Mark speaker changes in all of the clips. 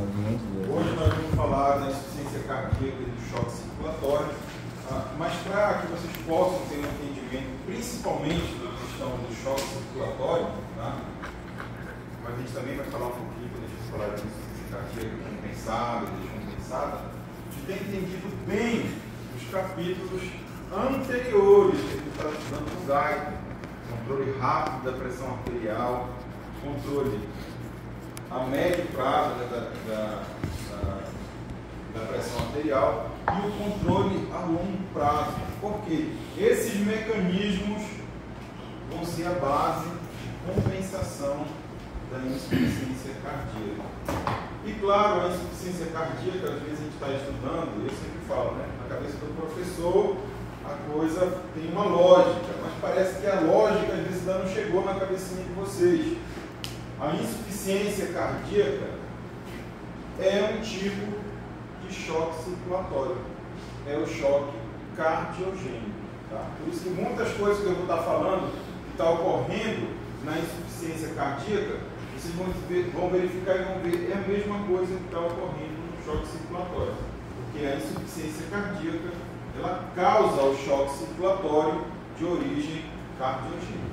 Speaker 1: Hoje nós vamos falar da insuficiência cardíaca e do choque circulatório, mas para que vocês possam ter um entendimento, principalmente da questão do choque circulatório, tá? Mas a gente também vai falar um pouquinho, quando a gente falar da insuficiência cardíaca compensada e descompensada, de ter entendido bem os capítulos anteriores que a gente está estudando no GAICO, controle rápido da pressão arterial, controle a médio prazo da pressão arterial e o controle a longo prazo. Porque esses mecanismos vão ser a base de compensação da insuficiência cardíaca. E claro, a insuficiência cardíaca, às vezes a gente está estudando, eu sempre falo, né? Na cabeça do professor a coisa tem uma lógica, mas parece que a lógica às vezes ainda não chegou na cabecinha de vocês. A insuficiência cardíaca é um tipo de choque circulatório, é o choque cardiogênico. Tá? Por isso que muitas coisas que eu vou estar falando, que está ocorrendo na insuficiência cardíaca, vocês vão verificar e vão ver, é a mesma coisa que está ocorrendo no choque circulatório. Porque a insuficiência cardíaca, ela causa o choque circulatório de origem cardiogênica.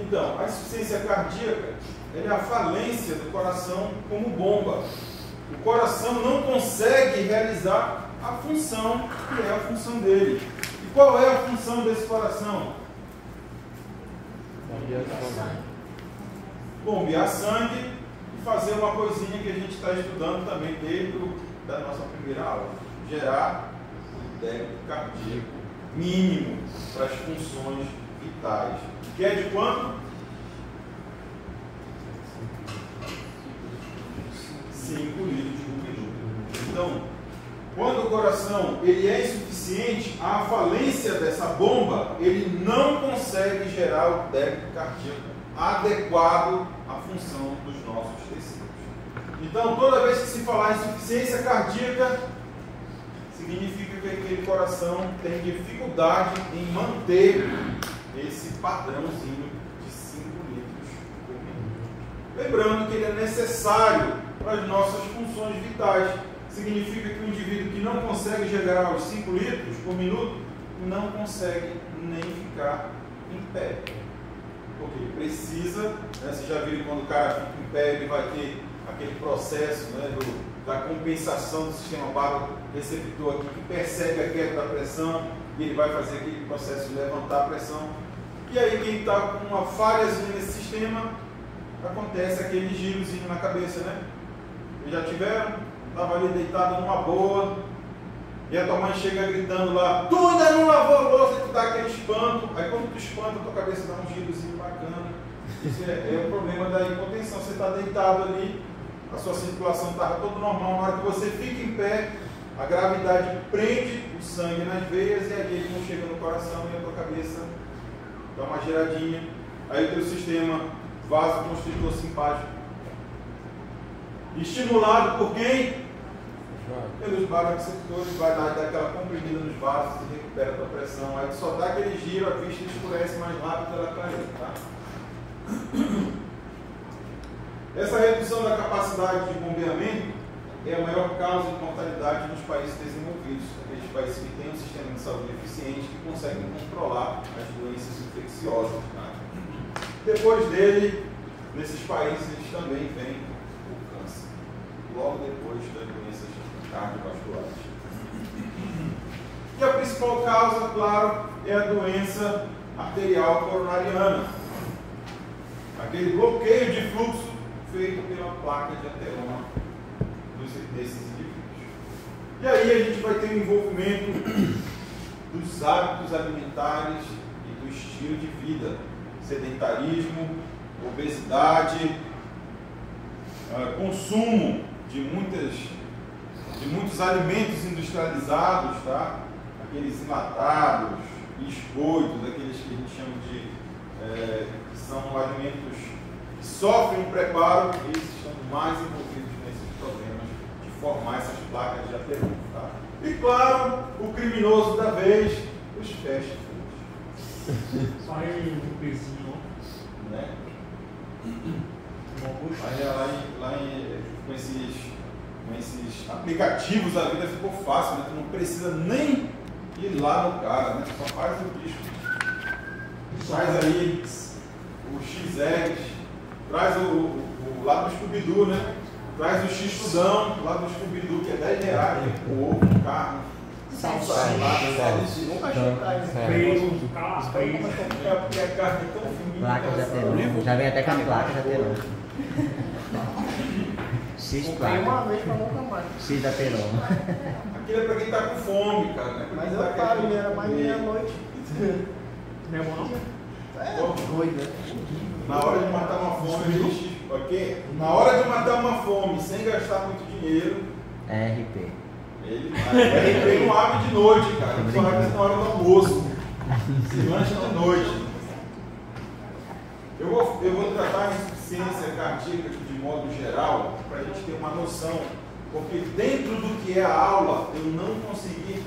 Speaker 1: Então, a insuficiência cardíaca é a falência do coração como bomba. O coração não consegue realizar a função que é a função dele. E qual é a função desse coração? Bombear sangue e fazer uma coisinha que a gente está estudando também dentro da nossa primeira aula. Gerar o débito cardíaco mínimo para as funções vitais. Que é de quanto? 5 litros por minuto. Então, quando o coração ele é insuficiente, a falência dessa bomba, ele não consegue gerar o débito cardíaco adequado à função dos nossos tecidos. Então, toda vez que se falar em insuficiência cardíaca, significa que aquele coração tem dificuldade em manter esse padrãozinho de 5 litros por minuto. Lembrando que ele é necessário para as nossas funções vitais. Significa que o indivíduo que não consegue gerar os 5 litros por minuto não consegue nem ficar em pé. Porque ele precisa, né, vocês já viram quando o cara fica em pé, ele vai ter aquele processo, né, da compensação do sistema baroreceptor aqui, que percebe a queda da pressão, e ele vai fazer aquele processo de levantar a pressão. E aí quem está com uma falhazinha nesse sistema, acontece aquele girozinho na cabeça, né? Vocês já tiveram? Estava ali deitado numa boa, e a tua mãe chega gritando lá, tu ainda não lavou a louça, e tu dá aquele espanto. Aí quando tu espanta, a tua cabeça dá um girozinho bacana. Isso é o problema da hipotensão. Você está deitado ali, a sua circulação estava toda normal. Na hora que você fica em pé, a gravidade prende o sangue nas veias e aí ele não chega no coração e a tua cabeça dá uma giradinha. Aí o teu sistema vasoconstritor simpático, estimulado por quem? Pelos baroreceptores, vai dar aquela comprimida nos vasos e recupera a tua pressão. Aí só dá aquele giro, a vista escurece mais rápido, ela clareia, tá? Essa redução da capacidade de bombeamento é a maior causa de mortalidade nos países desenvolvidos, aqueles países que têm um sistema de saúde eficiente que conseguem controlar as doenças infecciosas. Tá? Depois dele, nesses países também vem o câncer, logo depois das doenças cardiovasculares. E a principal causa, claro, é a doença arterial coronariana, aquele bloqueio de fluxo feito pela placa de ateroma desses indivíduos. E aí a gente vai ter o envolvimento dos hábitos alimentares e do estilo de vida, sedentarismo, obesidade, consumo de muitos alimentos industrializados, tá? Aqueles enlatados, biscoitos, aqueles que a gente chama de que são alimentos que sofrem um preparo, eles estão mais envolvidos nesses problemas de formar essas placas de ateroma. Tá? E claro, o criminoso da vez, os fast foods.
Speaker 2: Só um pezinho,
Speaker 1: né? Com esses aplicativos a vida ficou fácil, né? Tu não precisa nem ir lá no cara, né? Só faz o bicho. Traz aí o XR, traz o lá do Scooby-Doo, né? Traz o X-Tudão lá do Scooby-Doo, que é R$10, o ovo, o carro.
Speaker 2: Nunca achei carne.
Speaker 1: Porque a carne é tão fininha.
Speaker 3: Placa de aterômetro. Já vem até com a placa de aterômetro. X placa.
Speaker 2: Uma vez pra nunca mais.
Speaker 3: X da peroma.
Speaker 1: Aquilo é pra quem tá com fome, cara. Né?
Speaker 2: Mas eu paro, era mais meia-noite.
Speaker 4: Não é bom?
Speaker 2: Doido, né?
Speaker 1: Na hora de matar uma fome, ok? Na hora de matar uma fome sem gastar muito dinheiro,
Speaker 3: RP.
Speaker 1: ele não abre de noite, cara. Ele só abre na hora do almoço. Se lancha de noite. Eu vou tratar a insuficiência cardíaca de modo geral, para a gente ter uma noção, porque dentro do que é a aula, eu não consegui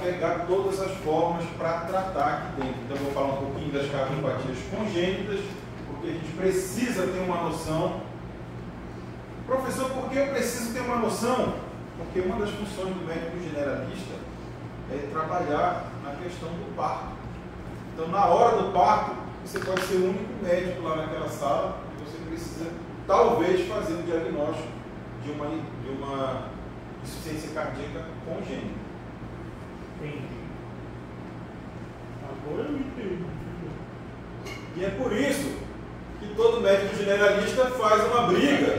Speaker 1: pegar todas as formas para tratar aqui dentro. Então, eu vou falar um pouquinho das cardiopatias congênitas, porque a gente precisa ter uma noção. Professor, por que eu preciso ter uma noção? Porque uma das funções do médico generalista é trabalhar na questão do parto. Então, na hora do parto, você pode ser o único médico lá naquela sala e você precisa, talvez, fazer o diagnóstico de uma insuficiência cardíaca congênita.
Speaker 4: Entendi. Agora eu entendi.
Speaker 1: E é por isso que todo médico generalista faz uma briga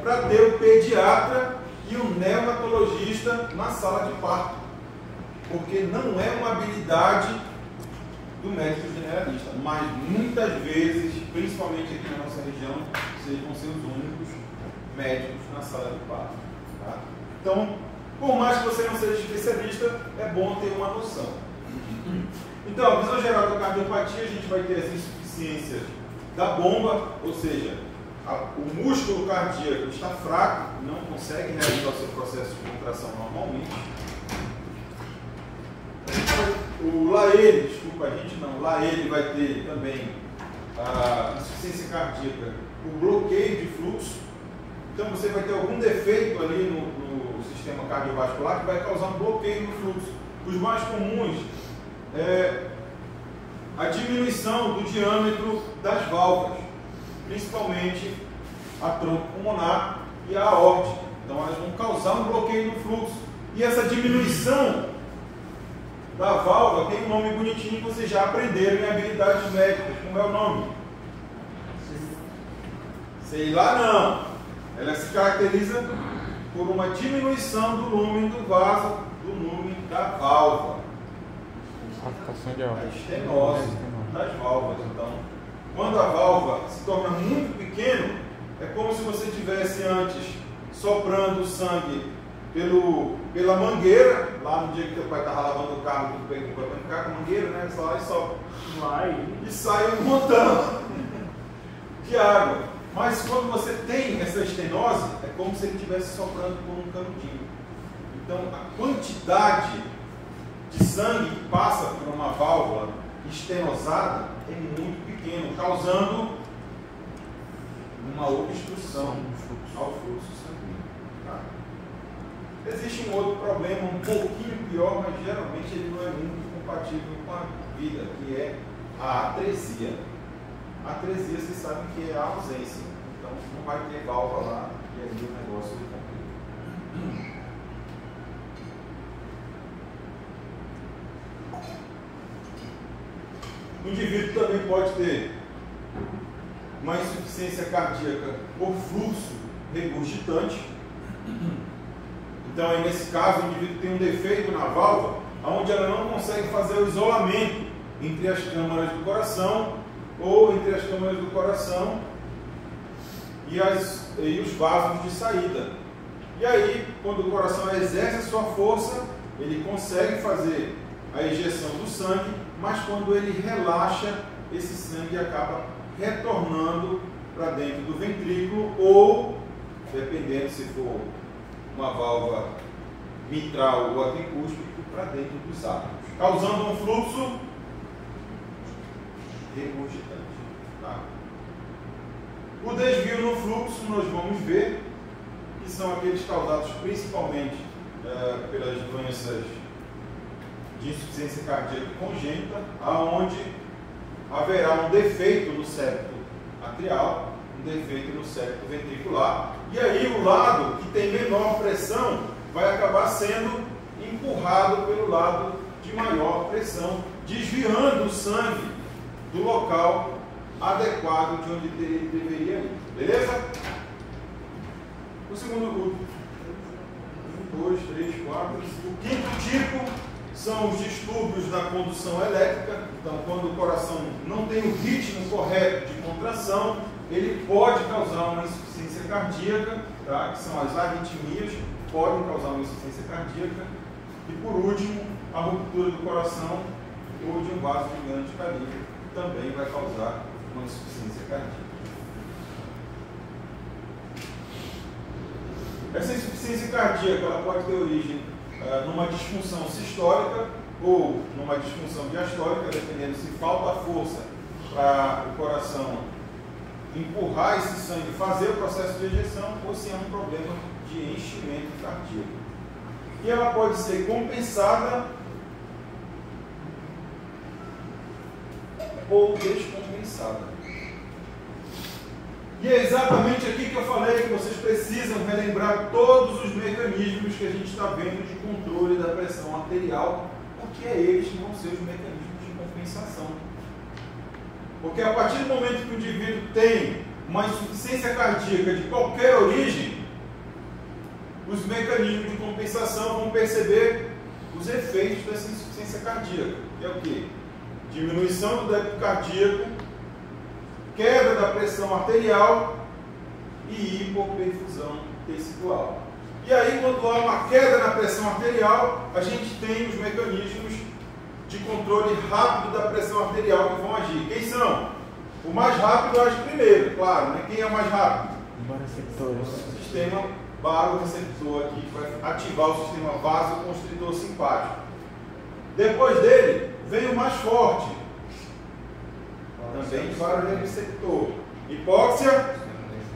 Speaker 1: para ter o pediatra e o neonatologista na sala de parto. Porque não é uma habilidade do médico generalista, mas muitas vezes, principalmente aqui na nossa região, vocês vão ser os únicos médicos na sala de parto. Tá? Então, por mais que você não seja especialista, é bom ter uma noção. Então, a visão geral da cardiopatia, a gente vai ter as insuficiências da bomba, ou seja, o músculo cardíaco está fraco, não consegue realizar o seu processo de contração normalmente. O LAELI, desculpa, a gente não, o LAELI vai ter também a insuficiência cardíaca, o bloqueio de fluxo. Então você vai ter algum defeito ali no sistema cardiovascular que vai causar um bloqueio no fluxo. Os mais comuns é a diminuição do diâmetro das válvulas, principalmente a tronco pulmonar e a aórtica. Então elas vão causar um bloqueio no fluxo. E essa diminuição da válvula tem um nome bonitinho que vocês já aprenderam em habilidades médicas. Como é o nome? Sei lá não. Ela se caracteriza por uma diminuição do lumen do vaso, do lumen da válvula. A estenose das válvulas. Então, quando a válvula se torna muito pequena, é como se você tivesse antes soprando o sangue pela mangueira, lá no dia que teu pai estava lavando o carro, tudo bem, tu vai brincar com a mangueira, né? Só lá e sopra. E sai um montão de água. Mas quando você tem essa estenose, é como se ele estivesse soprando por um canudinho. Então, a quantidade de sangue que passa por uma válvula estenosada é muito pequeno, causando uma obstrução ao fluxo sanguíneo. Tá? Existe um outro problema um pouquinho pior, mas geralmente ele não é muito compatível com a vida, que é a atresia. A atresia, vocês sabem que é a ausência. Então, não vai ter válvula lá e aí o negócio complica. O indivíduo também pode ter uma insuficiência cardíaca por fluxo regurgitante. Então, aí, nesse caso, o indivíduo tem um defeito na válvula, onde ela não consegue fazer o isolamento entre as câmaras do coração ou entre as câmaras do coração e os vasos de saída. E aí, quando o coração exerce a sua força, ele consegue fazer a ejeção do sangue, mas quando ele relaxa, esse sangue acaba retornando para dentro do ventrículo ou, dependendo se for uma válvula mitral ou atricúspico, para dentro dos átomos, causando um fluxo regurgitante. Tá? O desvio no fluxo nós vamos ver que são aqueles causados principalmente pelas doenças de insuficiência cardíaca congênita, aonde haverá um defeito no septo atrial, um defeito no septo ventricular, e aí o lado que tem menor pressão vai acabar sendo empurrado pelo lado de maior pressão, desviando o sangue do local adequado de onde ele deveria ir. Beleza? O segundo grupo. 1, 2, 3, 4. O quinto tipo são os distúrbios na condução elétrica. Então, quando o coração não tem o ritmo correto de contração, ele pode causar uma insuficiência cardíaca, tá? Que são as arritmias, podem causar uma insuficiência cardíaca. E por último, a ruptura do coração ou de um vaso de grande calibre também vai causar uma insuficiência cardíaca. Essa insuficiência cardíaca ela pode ter origem numa disfunção sistólica ou numa disfunção diastólica, dependendo se falta força para o coração empurrar esse sangue, fazer o processo de ejeção, ou se é um problema de enchimento cardíaco. E ela pode ser compensada ou descompensada. E é exatamente aqui que eu falei que vocês precisam relembrar todos os mecanismos que a gente está vendo de controle da pressão arterial, porque é eles que vão ser os mecanismos de compensação. Porque a partir do momento que o indivíduo tem uma insuficiência cardíaca de qualquer origem, os mecanismos de compensação vão perceber os efeitos dessa insuficiência cardíaca, que é o quê? Diminuição do débito cardíaco, queda da pressão arterial e hipoperfusão tecidual. E aí, quando há uma queda na pressão arterial, a gente tem os mecanismos de controle rápido da pressão arterial que vão agir. Quem são? O mais rápido age primeiro, claro, né? Quem é o mais rápido? O sistema baroreceptor aqui, que vai ativar o sistema vasoconstritor simpático. Depois dele, vem o mais forte, também baroreceptor. Hipóxia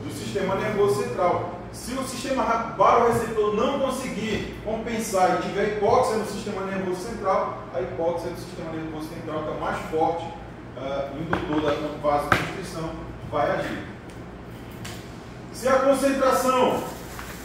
Speaker 1: do sistema nervoso central. Se o sistema baroreceptor não conseguir compensar e tiver hipóxia no sistema nervoso central, a hipóxia do sistema nervoso central, que é o mais forte indutor da vasoconstrição, vai agir. Se a concentração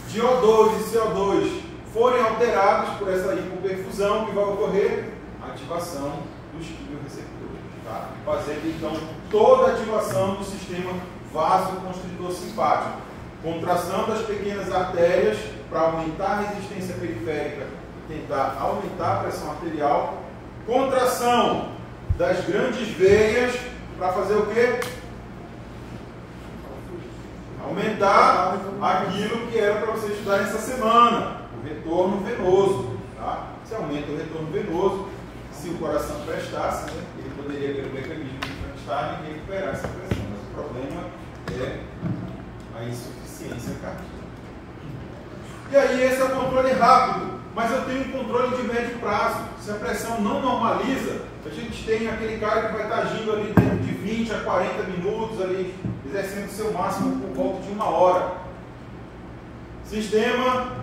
Speaker 1: de O2 e CO2 forem alterados por essa hipoperfusão, que vai ocorrer a ativação dos quimioreceptores, tá? Fazendo então toda a ativação do sistema vasoconstritor simpático. Contração das pequenas artérias para aumentar a resistência periférica e tentar aumentar a pressão arterial. Contração das grandes veias para fazer o quê? Aumentar aquilo que era para você estudar essa semana, o retorno venoso. Tá? Você aumenta o retorno venoso. Se o coração prestasse, né, ele poderia ter o mecanismo de prestar e recuperar essa pressão. Mas o problema é a insuficiência cardíaca. E aí esse é o controle rápido, mas eu tenho um controle de médio prazo. Se a pressão não normaliza, a gente tem aquele cara que vai estar agindo ali dentro de 20 a 40 minutos, ali, exercendo o seu máximo por volta de 1 hora. Sistema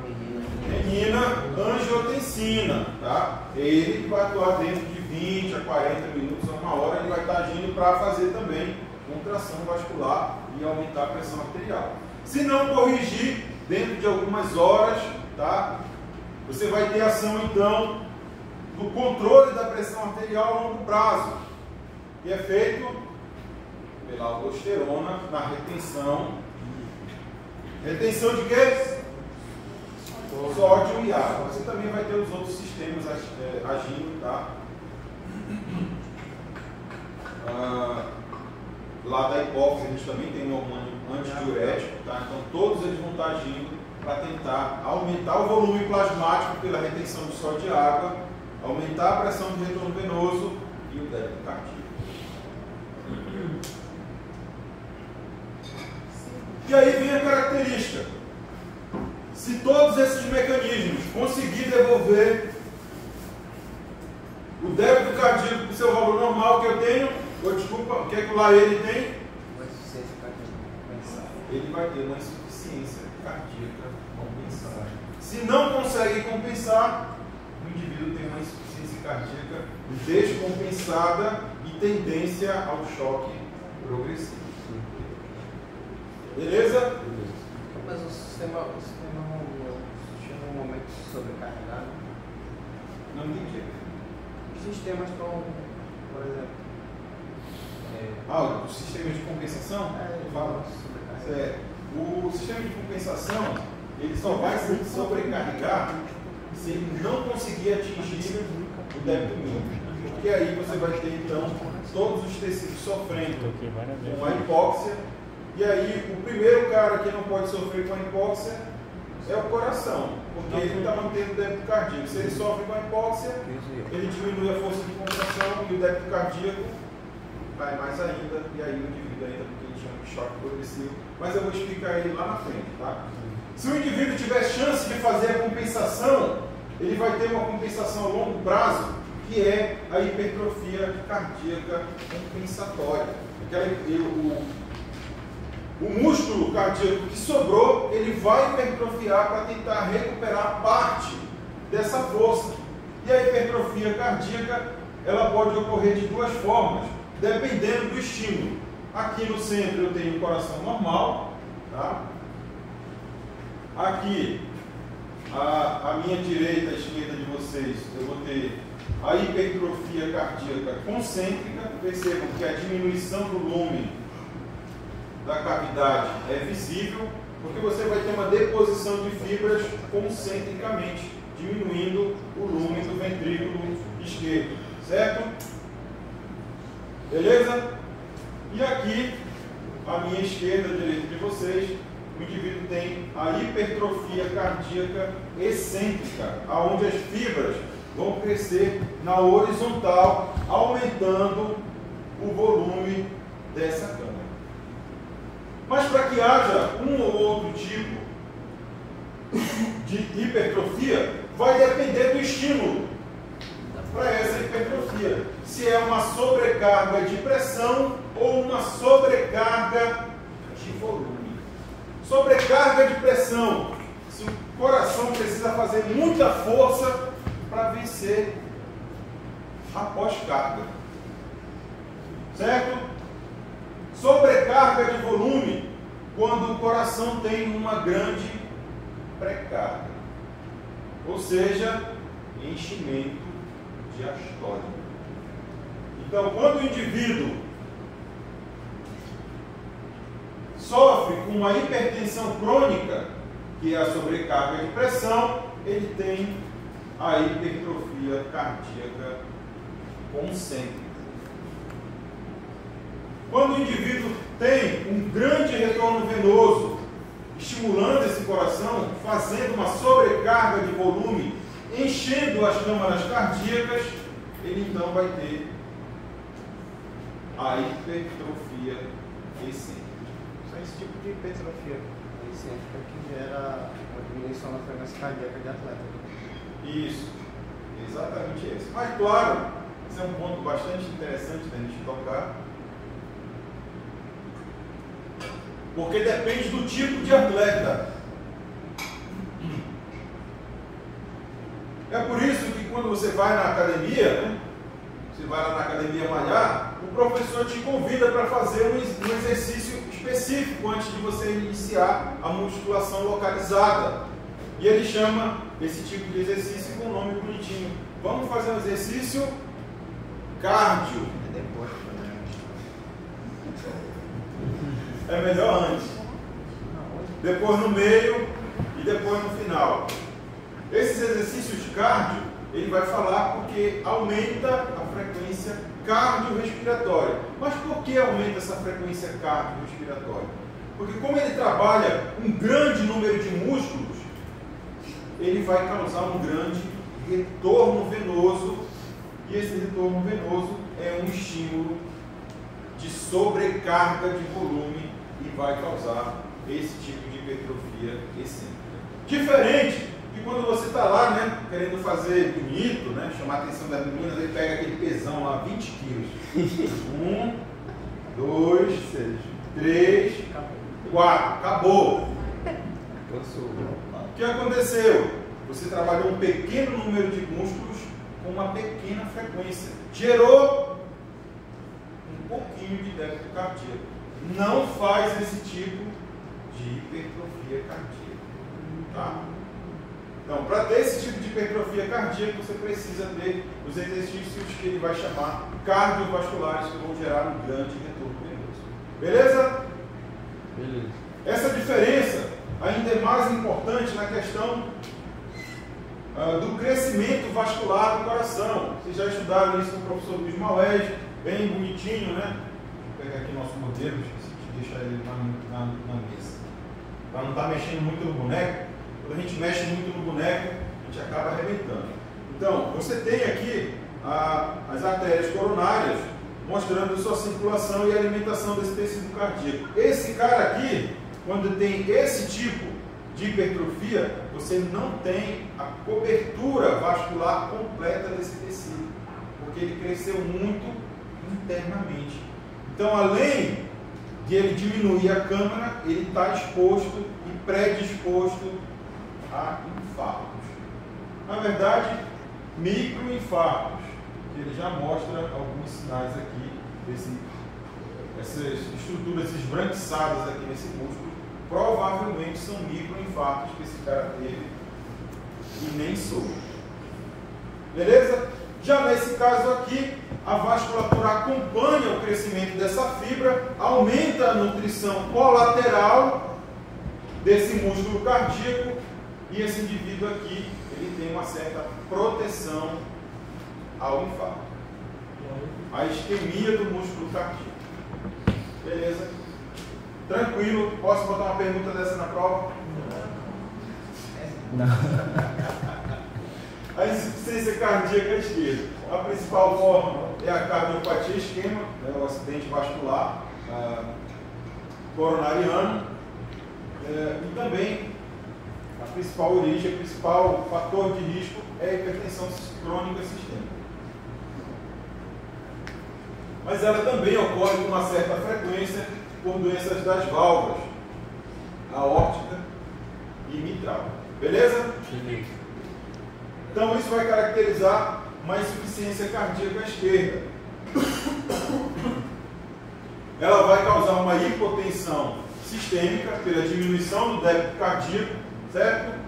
Speaker 1: renina-angiotensina, tá? Ele vai atuar dentro de 20 a 40 minutos a 1 hora, ele vai estar agindo para fazer também contração vascular e aumentar a pressão arterial. Se não corrigir dentro de algumas horas, tá? Você vai ter ação então do controle da pressão arterial a longo prazo, que é feito pela aldosterona na retenção. Retenção de quê? Sódio e água. Você também vai ter os outros sistemas agindo, tá? Lá da hipófise a gente também tem um hormônio antidiurético, tá? Então todos eles vão estar agindo para tentar aumentar o volume plasmático pela retenção de sódio e água, aumentar a pressão de retorno venoso e o débito cardíaco. E aí vem a característica. Se todos esses mecanismos conseguirem devolver o débito cardíaco para o seu valor normal que eu tenho, ou desculpa, o que é que o Laele tem? vai ter uma insuficiência cardíaca compensada. Se não consegue compensar, o indivíduo tem uma insuficiência cardíaca descompensada e tendência ao choque progressivo. Beleza?
Speaker 2: Mas o sistema não chega um momento sobrecarregado.
Speaker 1: Não entendi.
Speaker 2: Os sistemas estão, por exemplo.
Speaker 1: O sistema de compensação? Fala. Certo. O sistema de compensação, ele só vai se sobrecarregar se ele não conseguir atingir o débito mínimo. Porque aí você vai ter, então, todos os tecidos sofrendo com a hipóxia. E aí, o primeiro cara que não pode sofrer com a hipóxia é o coração, porque ele está mantendo o débito cardíaco. Se ele sofre com a hipóxia, ele diminui a força de contração e o débito cardíaco vai mais ainda, e aí o indivíduo ainda, porque ele chama de choque progressivo. Mas eu vou explicar ele lá na frente, tá? Se o indivíduo tiver chance de fazer a compensação, ele vai ter uma compensação a longo prazo, que é a hipertrofia cardíaca compensatória. O músculo cardíaco que sobrou, ele vai hipertrofiar para tentar recuperar parte dessa força. E a hipertrofia cardíaca, ela pode ocorrer de duas formas, dependendo do estímulo. Aqui no centro eu tenho o coração normal, tá? Aqui, à minha direita, à esquerda de vocês, eu vou ter a hipertrofia cardíaca concêntrica. Percebam que a diminuição do lume da cavidade é visível, porque você vai ter uma deposição de fibras concentricamente, diminuindo o lume do ventrículo esquerdo, certo? Beleza? E aqui, à minha esquerda, à direita de vocês, o indivíduo tem a hipertrofia cardíaca excêntrica, onde as fibras vão crescer na horizontal, aumentando o volume dessa câmara. Mas para que haja um ou outro tipo de hipertrofia, vai depender do estímulo para essa hipertrofia. Se é uma sobrecarga de pressão ou uma sobrecarga de volume. Sobrecarga de pressão. Se o coração precisa fazer muita força para vencer a pós-carga. Certo? Sobrecarga de volume, quando o coração tem uma grande pré-carga, ou seja, enchimento diastólico. Então, quando o indivíduo sofre com uma hipertensão crônica, que é a sobrecarga de pressão, ele tem a hipertrofia cardíaca concêntrica. Quando o indivíduo tem um grande retorno venoso, estimulando esse coração, fazendo uma sobrecarga de volume, enchendo as câmaras cardíacas, ele então vai ter a hipertrofia excêntrica.
Speaker 2: Só esse tipo de hipertrofia excêntrica que gera uma diminuição na frequência cardíaca de atleta.
Speaker 1: Isso, exatamente esse. Mas claro, esse é um ponto bastante interessante da gente tocar, porque depende do tipo de atleta. É por isso que quando você vai na academia, né, você vai lá na academia malhar, o professor te convida para fazer um exercício específico antes de você iniciar a musculação localizada. E ele chama esse tipo de exercício com um nome bonitinho. Vamos fazer um exercício cardio. É melhor antes, depois no meio e depois no final. Esses exercícios de cardio, ele vai falar porque aumenta a frequência cardiorrespiratória. Mas por que aumenta essa frequência cardiorrespiratória? Porque como ele trabalha um grande número de músculos, ele vai causar um grande retorno venoso, e esse retorno venoso é um estímulo de sobrecarga de volume e vai causar esse tipo de hipertrofia excêntrica. Diferente de quando você está lá, né, querendo fazer bonito, né, chamar a atenção das meninas, ele pega aquele pesão lá, 20 quilos. 1, 2, 3, 4, acabou.
Speaker 2: Cansou.
Speaker 1: O que aconteceu? Você trabalhou um pequeno número de músculos com uma pequena frequência. Gerou um pouquinho de débito cardíaco. Não faz esse tipo de hipertrofia cardíaca. Tá? Então, para ter esse tipo de hipertrofia cardíaca, você precisa ter os exercícios que ele vai chamar cardiovasculares, que vão gerar um grande retorno venoso. Beleza?
Speaker 2: Beleza.
Speaker 1: Essa diferença ainda é mais importante na questão do crescimento vascular do coração. Vocês já estudaram isso com o professor Luiz Maués, bem bonitinho, né? Vou pegar aqui nosso modelo, deixar ele na mesa. Para não estar mexendo muito no boneco. Quando a gente mexe muito no boneco, a gente acaba arrebentando. Então, você tem aqui as artérias coronárias mostrando sua circulação e alimentação desse tecido cardíaco. Esse cara aqui, quando tem esse tipo de hipertrofia, você não tem a cobertura vascular completa desse tecido, porque ele cresceu muito internamente. Então, além de ele diminuir a câmara, ele está exposto e predisposto a infartos. Na verdade, microinfartos, que ele já mostra alguns sinais aqui, essas estruturas esbranquiçadas aqui nesse músculo, provavelmente são microinfartos que esse cara teve e nem soube. Beleza? Já nesse caso aqui, a vasculatura acompanha o crescimento dessa fibra, aumenta a nutrição colateral desse músculo cardíaco e esse indivíduo aqui, ele tem uma certa proteção ao infarto. A isquemia do músculo cardíaco. Beleza? Tranquilo? Posso botar uma pergunta dessa na prova?
Speaker 3: Não.
Speaker 1: A insuficiência cardíaca esquerda. A principal forma é a cardiopatia isquema, né, o acidente vascular coronariano. E também a principal origem, o principal fator de risco é a hipertensão crônica sistêmica. Mas ela também ocorre com uma certa frequência por doenças das válvulas, aórtica e mitral. Beleza?
Speaker 2: Beleza.
Speaker 1: Então isso vai caracterizar uma insuficiência cardíaca à esquerda. Ela vai causar uma hipotensão sistêmica pela diminuição do débito cardíaco, certo?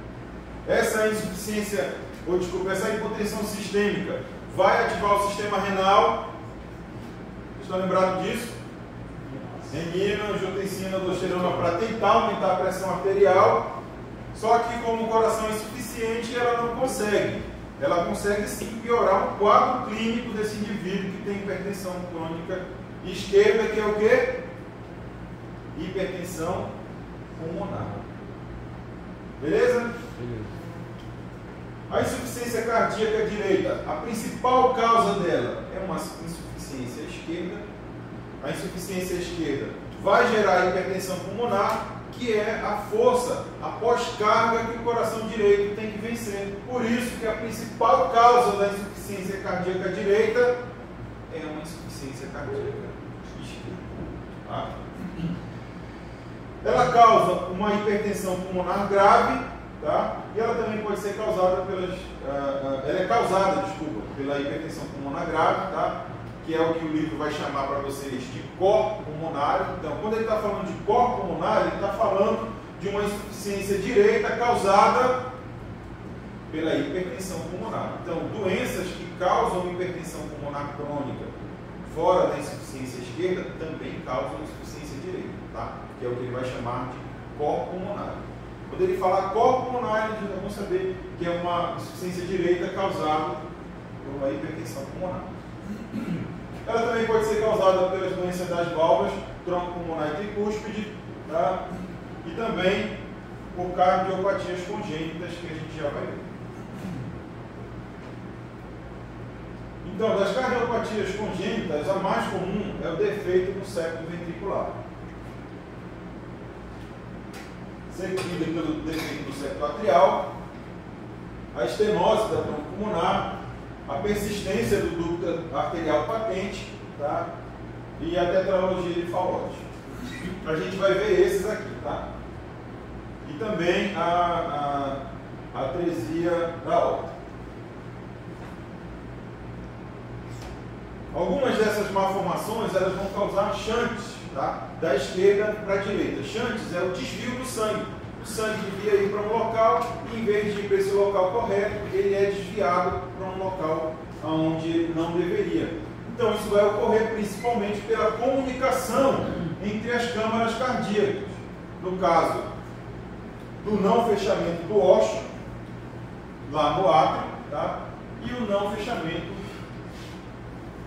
Speaker 1: Essa insuficiência, ou desculpa, essa hipotensão sistêmica vai ativar o sistema renal. Estão lembrados disso? Renina, angiotensina, aldosterona para tentar aumentar a pressão arterial. Só que como o coração é insuficiente, ela não consegue. Ela consegue sim piorar o quadro clínico desse indivíduo que tem hipertensão crônica esquerda, que é o quê? Hipertensão pulmonar. Beleza?
Speaker 2: Beleza.
Speaker 1: A insuficiência cardíaca direita, a principal causa dela é uma insuficiência esquerda. A insuficiência esquerda vai gerar hipertensão pulmonar, que é a força, a pós-carga que o coração direito tem que vencer. Por isso que a principal causa da insuficiência cardíaca direita é uma insuficiência cardíaca esquerda. Tá? Ela causa uma hipertensão pulmonar grave, tá? E ela também pode ser causada pela hipertensão pulmonar grave, tá? Que é o que o livro vai chamar para vocês de cor pulmonar. Então, quando ele está falando de cor pulmonar, ele está falando de uma insuficiência direita causada pela hipertensão pulmonar. Então, doenças que causam hipertensão pulmonar crônica fora da insuficiência esquerda também causam insuficiência direita, tá? Que é o que ele vai chamar de cor pulmonar. Quando ele falar cor pulmonar, eles já vão saber que é uma insuficiência direita causada por uma hipertensão pulmonar. Ela também pode ser causada pelas doenças das válvulas, tronco pulmonar e tricúspide, tá? E também por cardiopatias congênitas, que a gente já vai ver. Então, das cardiopatias congênitas, a mais comum é o defeito no septo ventricular, seguida pelo defeito do septo atrial, a estenose da tronco pulmonar, a persistência do ducto arterial patente, tá? E a tetralogia de Fallot. a gente vai ver esses aqui, tá? E também a atresia da aorta. Algumas dessas malformações elas vão causar shunts, tá? Da esquerda para a direita. Shunts é o desvio do sangue. O sangue devia ir para um local e, em vez de ir para esse local correto, ele é desviado para um local onde ele não deveria. Então, isso vai ocorrer principalmente pela comunicação entre as câmaras cardíacas. No caso do não fechamento do ósseo, lá no átrio, tá? E o não fechamento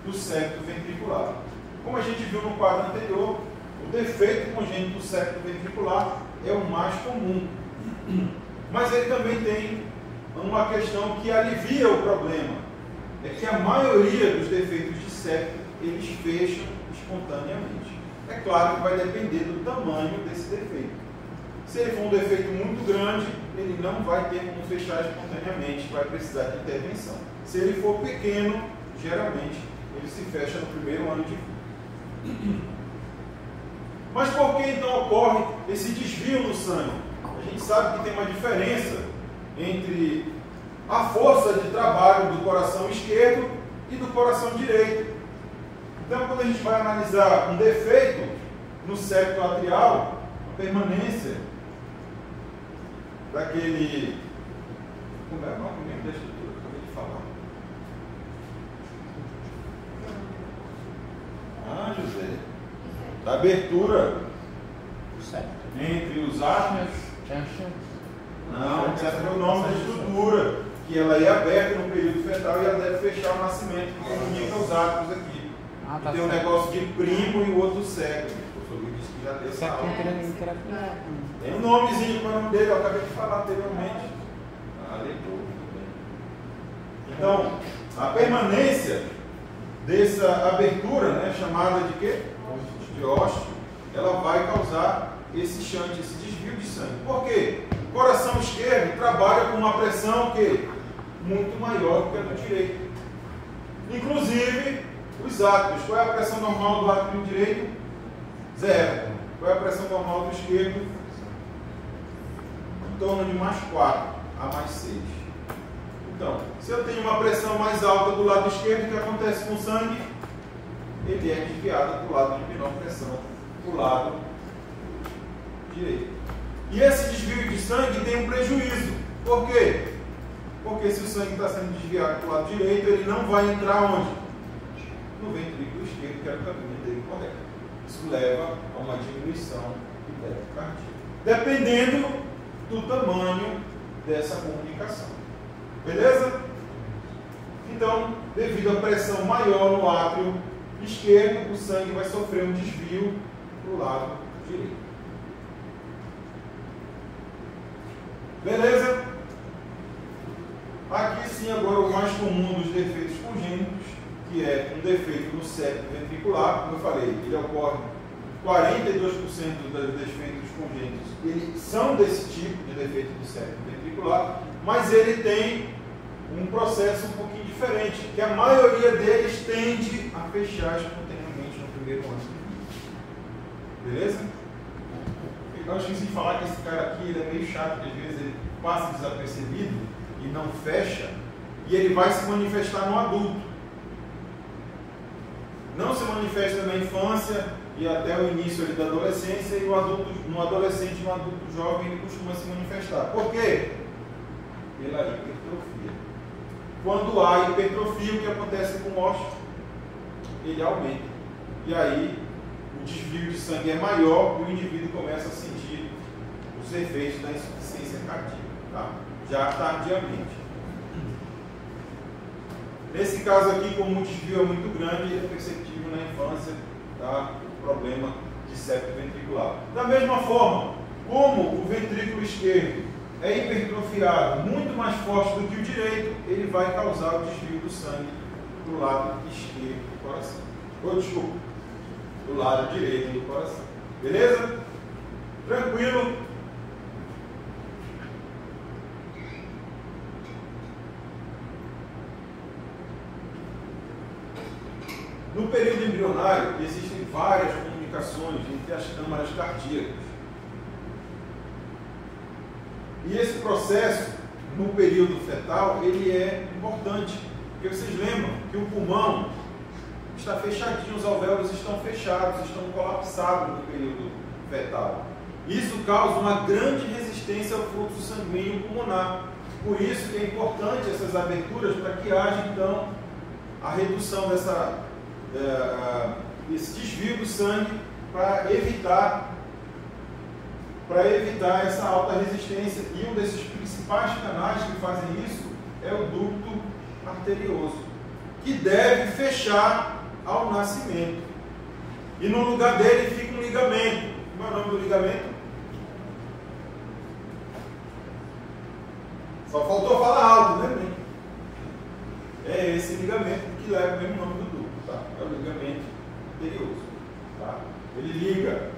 Speaker 1: do septo ventricular. Como a gente viu no quadro anterior, o defeito congênito do septo ventricular é o mais comum. Mas ele também tem uma questão que alivia o problema. É que a maioria dos defeitos de septo, eles fecham espontaneamente. É claro que vai depender do tamanho desse defeito. Se ele for um defeito muito grande, ele não vai ter como fechar espontaneamente, vai precisar de intervenção. Se ele for pequeno, geralmente ele se fecha no primeiro ano de vida. Mas por que então ocorre esse desvio no sangue? A gente sabe que tem uma diferença entre a força de trabalho do coração esquerdo e do coração direito. Então, quando a gente vai analisar um defeito no septo atrial, a permanência daquele... Como é o nome mesmo da estrutura que eu acabei de falar? Ah, José. Da abertura entre os átomos. Não, esse é o nome da estrutura, que ela é aberta no período fetal e ela deve fechar o nascimento, que comunica os átomos aqui.
Speaker 5: Tá,
Speaker 1: tem um negócio de primo e o outro cego. O professor disse que já deu essa aula. Tem um nomezinho para o nome dele, eu acabei de falar anteriormente. Leitor. Então, a permanência dessa abertura, né, chamada de quê? De ósseo, ela vai causar esse shunt, esse desvio de sangue. Por quê? O coração esquerdo trabalha com uma pressão que muito maior que a do direito. Inclusive, os átrios. Qual é a pressão normal do átrio direito? 0. Qual é a pressão normal do esquerdo? Em torno de mais 4 a mais 6. Então, se eu tenho uma pressão mais alta do lado esquerdo, o que acontece com o sangue? Ele é desviado para o lado de menor pressão, para o lado direito. E esse desvio de sangue tem um prejuízo. Por quê? Porque se o sangue está sendo desviado para o lado direito, ele não vai entrar onde? No ventrículo esquerdo, que era o caminho dele correto. Isso leva a uma diminuição do débito cardíaco, dependendo do tamanho dessa comunicação. Beleza? Então, devido à pressão maior no átrio esquerdo, o sangue vai sofrer um desvio para o lado direito. Beleza? Aqui sim, agora o mais comum dos defeitos congênitos, que é um defeito no septo ventricular. Como eu falei, ele ocorre 42% dos defeitos congênitos, eles são desse tipo de defeito do septo ventricular, mas ele tem um processo um pouquinho diferente, que a maioria deles tende a fechar espontaneamente no primeiro ano de vida. Beleza? Eu esqueci de falar que esse cara aqui ele é meio chato, porque às vezes ele passa desapercebido e não fecha, e ele vai se manifestar no adulto. Não se manifesta na infância e até o início ali da adolescência, e no adolescente e no adulto jovem ele costuma se manifestar. Por quê? Pela hipertrofia. Quando há hipertrofia, o que acontece com o ósseo? Ele aumenta. E aí o desvio de sangue é maior e o indivíduo começa a sentir os efeitos da insuficiência cardíaca, tá? Já tardiamente. Nesse caso aqui, como o desvio é muito grande, é perceptível na infância, tá? O problema de septo ventricular. Da mesma forma, como o ventrículo esquerdo é hipertrofiado, muito mais forte do que o direito, ele vai causar o desvio do sangue para o lado esquerdo do coração. Desculpa, do lado direito do coração. Beleza? Tranquilo? No período embrionário, existem várias comunicações comunicações entre as câmaras cardíacas. E esse processo, no período fetal, ele é importante, porque vocês lembram que o pulmão está fechadinho, os alvéolos estão fechados, estão colapsados no período fetal. Isso causa uma grande resistência ao fluxo sanguíneo pulmonar. Por isso que é importante essas aberturas para que haja, então, a redução desse desvio do sangue para evitar essa alta resistência. E um desses principais canais que fazem isso é o ducto arterioso, que deve fechar ao nascimento. E no lugar dele fica um ligamento. Como é o nome do ligamento? Só faltou falar alto, né, bem? É esse ligamento que leva o mesmo nome do ducto, tá? É o ligamento arterioso, tá? Ele liga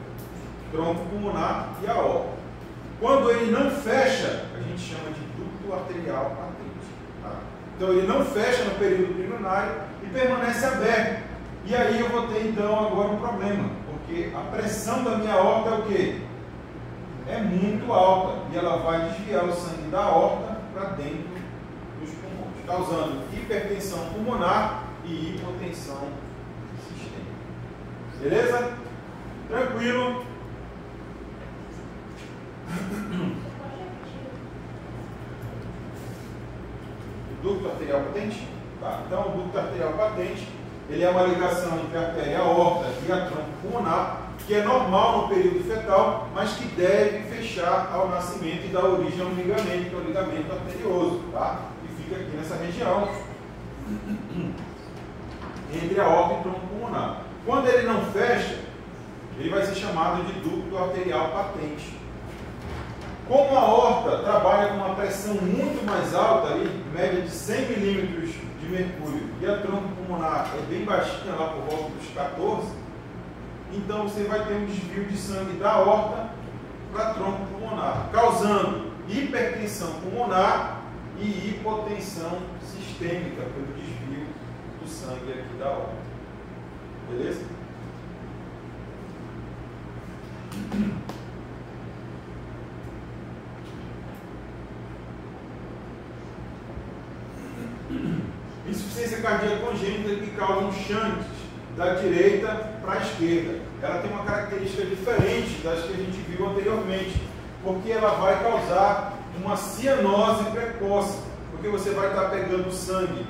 Speaker 1: o tronco pulmonar e a aorta. Quando ele não fecha, a gente chama de ducto arterial patente, tá? Então ele não fecha no período primário e permanece aberto. E aí eu vou ter então agora um problema, porque a pressão da minha aorta é o quê? É muito alta e ela vai desviar o sangue da aorta para dentro dos pulmões, causando hipertensão pulmonar e hipotensão sistêmica. Beleza? Tranquilo? O ducto arterial patente? Tá. Então, o ducto arterial patente, ele é uma ligação entre a artéria aorta e a tronco pulmonar, que é normal no período fetal, mas que deve fechar ao nascimento e dar origem a um ligamento, que é o ligamento arterioso, tá? E fica aqui nessa região, entre a aorta e o tronco pulmonar. Quando ele não fecha, ele vai ser chamado de ducto arterial patente. Como a aorta trabalha com uma pressão muito mais alta, ali, média de 100 milímetros de mercúrio, e a tronco pulmonar é bem baixinha, lá por volta dos 14, então você vai ter um desvio de sangue da aorta para tronco pulmonar, causando hipertensão pulmonar e hipotensão sistêmica pelo desvio do sangue aqui da aorta. Beleza? Insuficiência cardíaca congênita que causa um shunt da direita para a esquerda. Ela tem uma característica diferente das que a gente viu anteriormente, porque ela vai causar uma cianose precoce, porque você vai estar pegando sangue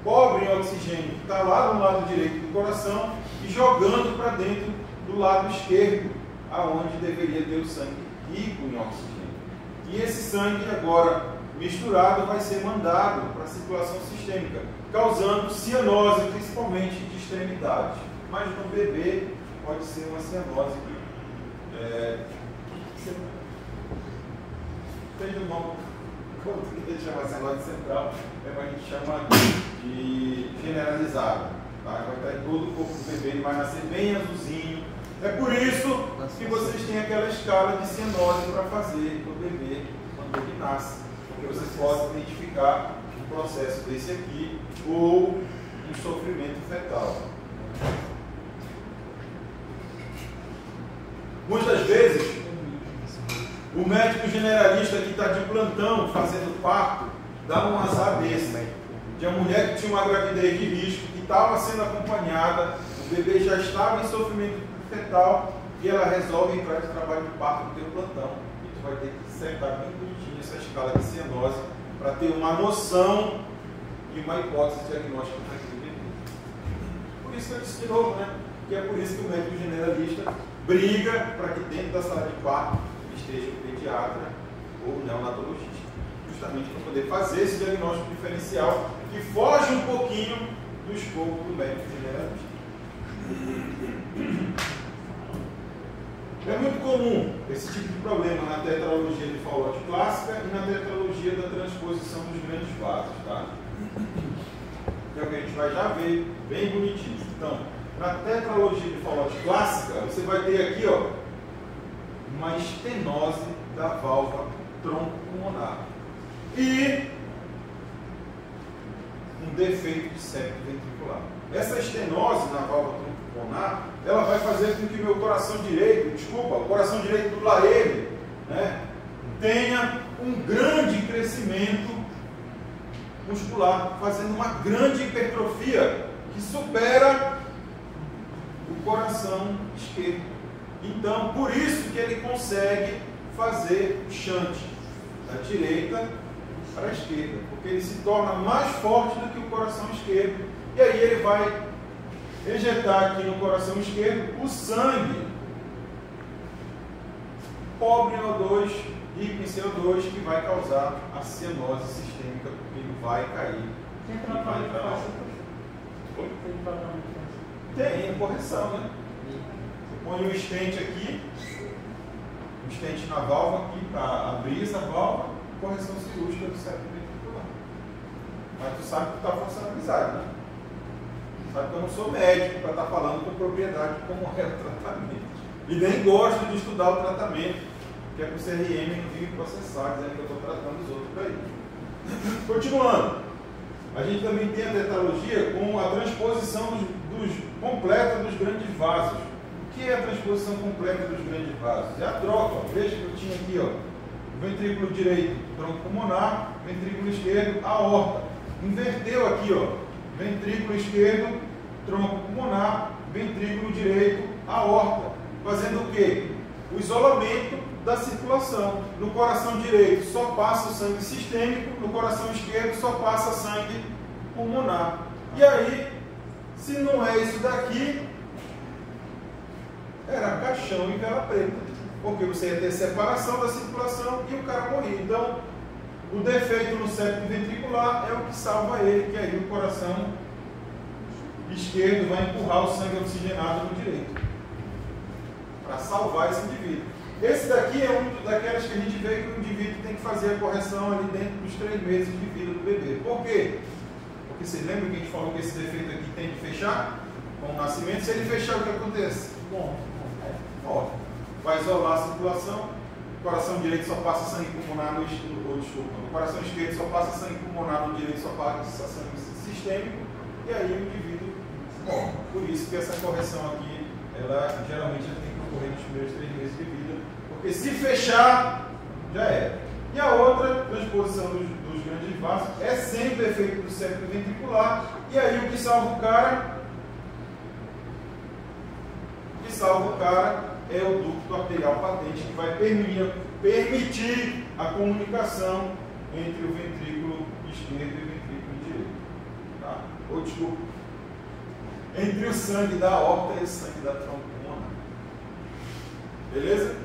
Speaker 1: pobre em oxigênio, que está lá no lado direito do coração, e jogando para dentro do lado esquerdo, aonde deveria ter o sangue rico em oxigênio. E esse sangue agora misturado vai ser mandado para a circulação sistêmica, causando cianose, principalmente de extremidades. Mas no bebê pode ser uma cianose tem um nome, como a gente chama cianose central, mas a gente chama de generalizada. Tá? Vai estar em todo o corpo do bebê, ele vai nascer bem azulzinho. É por isso que vocês têm aquela escala de cianose para fazer para o bebê quando ele nasce. Porque vocês podem identificar um processo desse aqui ou um sofrimento fetal. Muitas vezes, o médico generalista que está de plantão fazendo parto dá um azar desse. De uma mulher que tinha uma gravidez de risco, que estava sendo acompanhada, o bebê já estava em sofrimento fetal e ela resolve entrar de trabalho de parto no teu plantão. E tu vai ter que sentar bem bonitinho essa escala de cianose para ter uma noção e uma hipótese diagnóstica para aquele bebê. Por isso que eu disse de novo, né? Que é por isso que o médico generalista briga para que dentro da sala de parto esteja o pediatra ou o neonatologista, justamente para poder fazer esse diagnóstico diferencial que foge um pouquinho do escopo do médico generalista. É muito comum esse tipo de problema na tetralogia de Fallot clássica e na tetralogia da transposição dos grandes vasos, tá? Que é o que a gente vai já ver bem bonitinho. Então, na tetralogia de Fallot clássica, você vai ter aqui, ó, uma estenose da válvula troncopulmonar e um defeito de septo ventricular. Essa estenose na válvula pulmonar, ela vai fazer com que o meu coração direito, o coração direito do Laele, né, tenha um grande crescimento muscular, fazendo uma grande hipertrofia que supera o coração esquerdo. Então, por isso que ele consegue fazer o shunt da direita para a esquerda, porque ele se torna mais forte do que o coração esquerdo. E aí ele vai ejetar aqui no coração esquerdo o sangue pobre em O2, rico em CO2, que vai causar a cianose sistêmica, porque ele vai cair.
Speaker 4: Tem
Speaker 1: e vai
Speaker 4: tratamento
Speaker 1: entrar na
Speaker 4: fácil?
Speaker 1: Oi?
Speaker 4: Tem tratamento fácil?
Speaker 1: Tem correção, né? Você põe um stent aqui, um stent na válvula aqui para abrir essa válvula, correção cirúrgica do septo ventricular. Mas tu sabe que tu está forçando a amizade, né? Sabe que eu não sou médico para estar falando com propriedade como é o tratamento. E nem gosto de estudar o tratamento, que é para o CRM não vir processar, dizendo que eu estou tratando os outros por aí. Continuando, a gente também tem a tetralogia com a transposição completa dos grandes vasos. O que é a transposição completa dos grandes vasos? É a troca. Veja que eu tinha aqui, ó, o ventrículo direito, tronco pulmonar, ventrículo esquerdo, aorta. Inverteu aqui, ó, ventrículo esquerdo, tronco pulmonar, ventrículo direito, aorta. Fazendo o quê? O isolamento da circulação. No coração direito só passa o sangue sistêmico, no coração esquerdo só passa sangue pulmonar. E aí, se não é isso daqui, era caixão e vela preta, porque você ia ter separação da circulação e o cara morria. Então, o defeito no septo ventricular é o que salva ele, que aí o coração esquerdo vai empurrar o sangue oxigenado no direito, para salvar esse indivíduo. Esse daqui é um daquelas que a gente vê que o indivíduo tem que fazer a correção ali dentro dos 3 meses de vida do bebê. Por quê? Porque vocês lembram que a gente falou que esse defeito aqui tem que fechar com o nascimento? Se ele fechar, o que acontece? Bom, vai isolar a circulação, o coração direito só passa sangue pulmonar no coração esquerdo só passa sangue pulmonar, no direito só passa sangue sistêmico, e aí o indivíduo morre. Por isso que essa correção aqui, ela geralmente tem que ocorrer nos primeiros 3 meses de vida, porque se fechar, já é. E a outra transposição dos grandes vasos é sempre efeito do septo ventricular, e aí o que salva o cara? É o ducto arterial patente, que vai permitir a comunicação entre o ventrículo esquerdo e o ventrículo direito. Tá? Ou desculpa, entre o sangue da aorta e o sangue da tronco pulmonar. Beleza?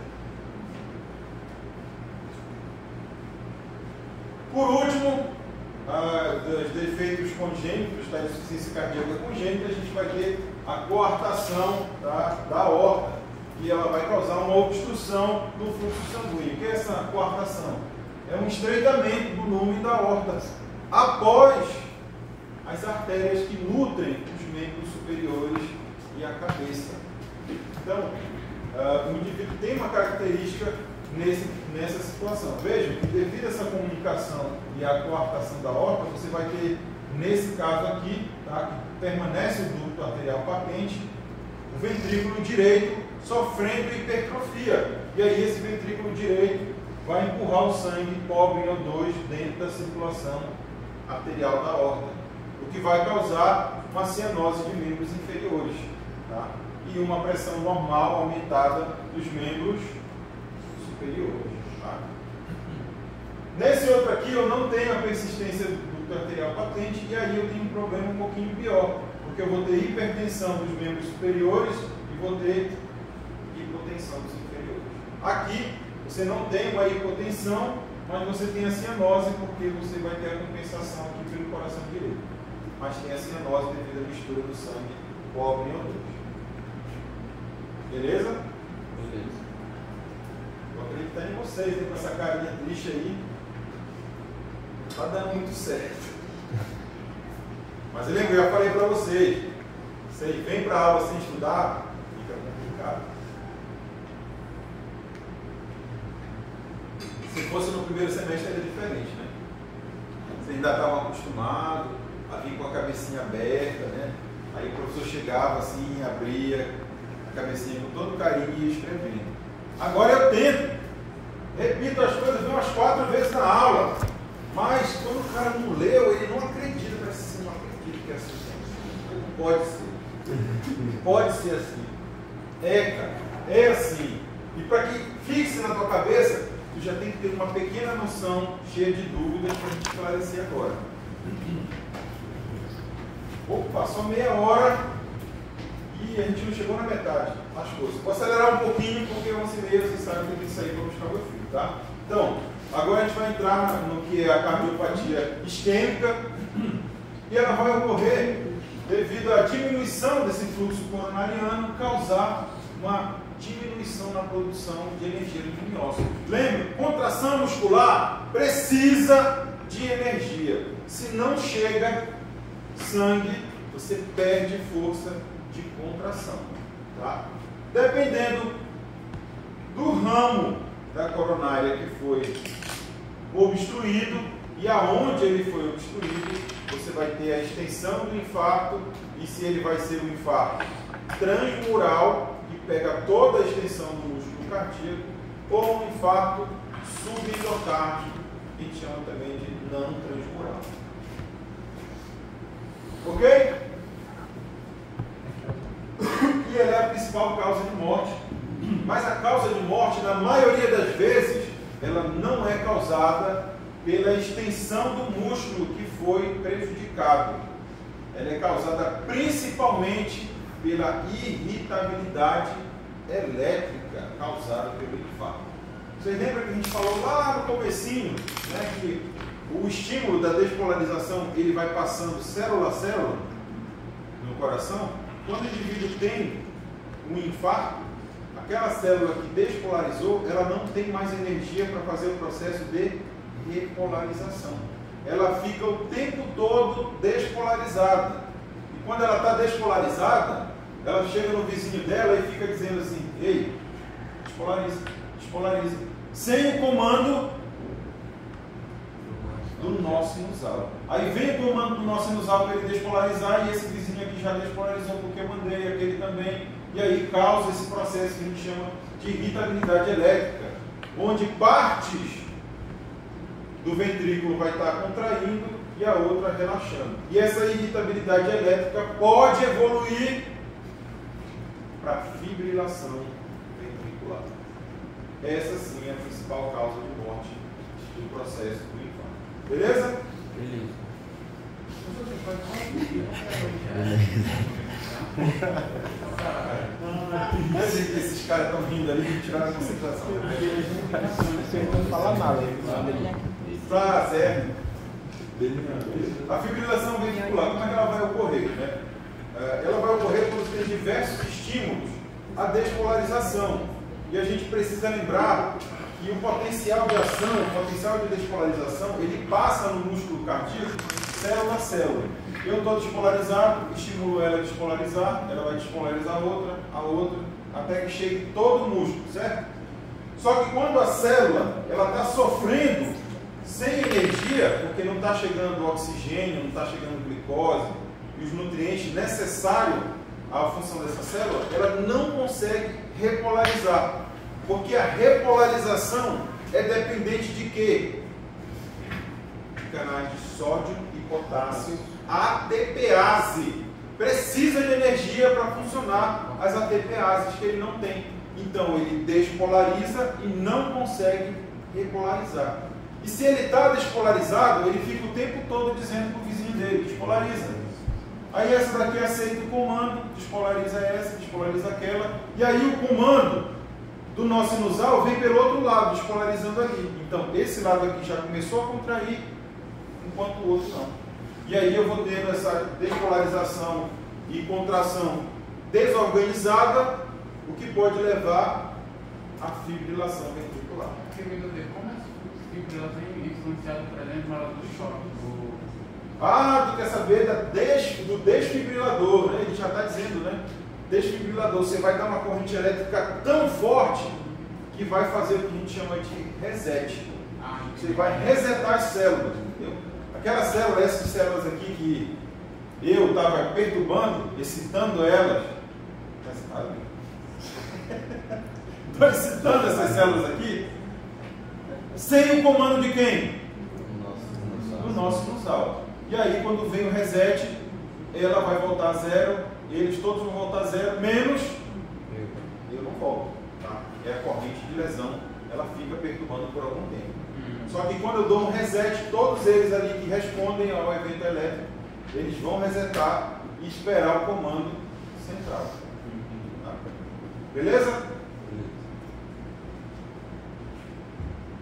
Speaker 1: Por último, dos defeitos congênitos, da insuficiência cardíaca congênita, a gente vai ter a coartação da aorta, e ela vai causar uma obstrução do fluxo sanguíneo. O que é essa coartação? É um estreitamento do lume da aorta após as artérias que nutrem os membros superiores e a cabeça. Então, o indivíduo tem uma característica nessa situação. Vejam que devido a essa comunicação e a coartação da aorta, você vai ter, nesse caso aqui, tá, que permanece o ducto arterial patente, o ventrículo direito sofrendo hipertrofia. E aí esse ventrículo direito vai empurrar o sangue pobre em O2 dentro da circulação arterial da aorta, o que vai causar uma cianose de membros inferiores, tá? E uma pressão normal aumentada dos membros superiores. Tá? Nesse outro aqui eu não tenho a persistência do ducto arterial patente, e aí eu tenho um problema um pouquinho pior, porque eu vou ter hipertensão dos membros superiores e vou ter hipotensão dos inferiores. Aqui você não tem uma hipotensão, mas você tem a cianose, porque você vai ter a compensação aqui pelo coração direito. Mas tem a cianose devido à mistura do sangue pobre em O2. Beleza?
Speaker 3: Beleza.
Speaker 1: Estou acreditando em vocês, né, com essa carinha triste aí. Não está dando muito certo. Mas eu lembro, eu já falei para vocês, você vem para a aula sem estudar, fica complicado. Se fosse no primeiro semestre era diferente, né? Você ainda estava acostumado a vir com a cabecinha aberta, né? Aí o professor chegava assim, abria a cabecinha com todo carinho e ia escrevendo. Agora eu tento, repito as coisas umas 4 vezes na aula, mas quando o cara não leu, ele não acredita, parece assim, não acredita que é assim. Não pode ser. Pode ser assim. É, cara, é assim. E para que fixe na tua cabeça, tu já tem que ter uma pequena noção, cheia de dúvidas, para a gente esclarecer agora. Opa, só meia hora e a gente não chegou na metade. As coisas. Vou acelerar um pouquinho, porque 11h30 vocês sabem que tem que sair para buscar meu filho, tá? Então, agora a gente vai entrar no que é a cardiopatia isquêmica e ela vai ocorrer devido à diminuição desse fluxo coronariano, causar uma diminuição na produção de energia do miócito. Lembre, contração muscular precisa de energia. Se não chega sangue, você perde força de contração. Tá? Dependendo do ramo da coronária que foi obstruído e aonde ele foi obstruído, você vai ter a extensão do infarto, e se ele vai ser um infarto transmural, que pega toda a extensão do músculo cardíaco, ou um infarto subendocárdico, que a gente chama também de não transmural. Ok? E ela é a principal causa de morte. Mas a causa de morte, na maioria das vezes, ela não é causada pela extensão do músculo que foi prejudicado. Ela é causada principalmente pela irritabilidade elétrica causada pelo infarto. Vocês lembram que a gente falou lá no comecinho, né, que o estímulo da despolarização ele vai passando célula a célula no coração? Quando o indivíduo tem um infarto, aquela célula que despolarizou, ela não tem mais energia para fazer o processo de repolarização. Ela fica o tempo todo despolarizada. E quando ela está despolarizada, ela chega no vizinho dela e fica dizendo assim: ei, despolariza, despolariza. Sem o comando do nó sinusal. Aí vem o comando do nó sinusal para ele despolarizar, e esse vizinho aqui já despolarizou porque eu mandei, aquele também. E aí causa esse processo que a gente chama de irritabilidade elétrica, onde partes do ventrículo vai estar contraindo e a outra relaxando. E essa irritabilidade elétrica pode evoluir para fibrilação ventricular. Essa sim é a principal causa de morte do processo do infarto. Beleza? Esses caras estão rindo ali de tirar a concentração.
Speaker 2: Não fala nada.
Speaker 1: Tá certo. A fibrilação ventricular, como é que ela vai ocorrer? Né? Ela vai ocorrer quando tem diversos estímulos à despolarização. E a gente precisa lembrar que o potencial de ação, o potencial de despolarização, ele passa no músculo cardíaco célula a célula. Eu estou despolarizado, estimulo ela a despolarizar, ela vai despolarizar a outra, até que chegue todo o músculo, certo? Só que quando a célula está sofrendo sem energia, porque não está chegando oxigênio, não está chegando glicose e os nutrientes necessários à função dessa célula, ela não consegue repolarizar. Porque a repolarização é dependente de quê? Canais de sódio e potássio, ATPase. Precisa de energia para funcionar as ATPases que ele não tem. Então ele despolariza e não consegue repolarizar. E se ele está despolarizado, ele fica o tempo todo dizendo para o vizinho dele: despolariza. Aí essa daqui aceita o comando, despolariza essa, despolariza aquela. E aí o comando do nó sinusal vem pelo outro lado, despolarizando ali. Então esse lado aqui já começou a contrair, enquanto o outro não. E aí eu vou tendo essa despolarização e contração desorganizada, o que pode levar à fibrilação ventricular.
Speaker 5: Como a fibrilação é influenciada, por exemplo, na hora do choque?
Speaker 1: Tu quer saber do desfibrilador, né? Ele já está dizendo, né? Desfibrilador, você vai dar uma corrente elétrica tão forte que vai fazer o que a gente chama de reset. Você vai resetar as células, entendeu? Aquelas células, essas células aqui que eu estava perturbando, excitando elas, estou excitando essas células aqui, sem o comando de quem? Do nosso sinusal. E aí, quando vem o reset, ela vai voltar a zero, eles todos vão voltar a zero, menos eu não volto. Tá? É a corrente de lesão, ela fica perturbando por algum tempo. Só que quando eu dou um reset, todos eles ali que respondem ao evento elétrico, eles vão resetar e esperar o comando central. Tá? Beleza?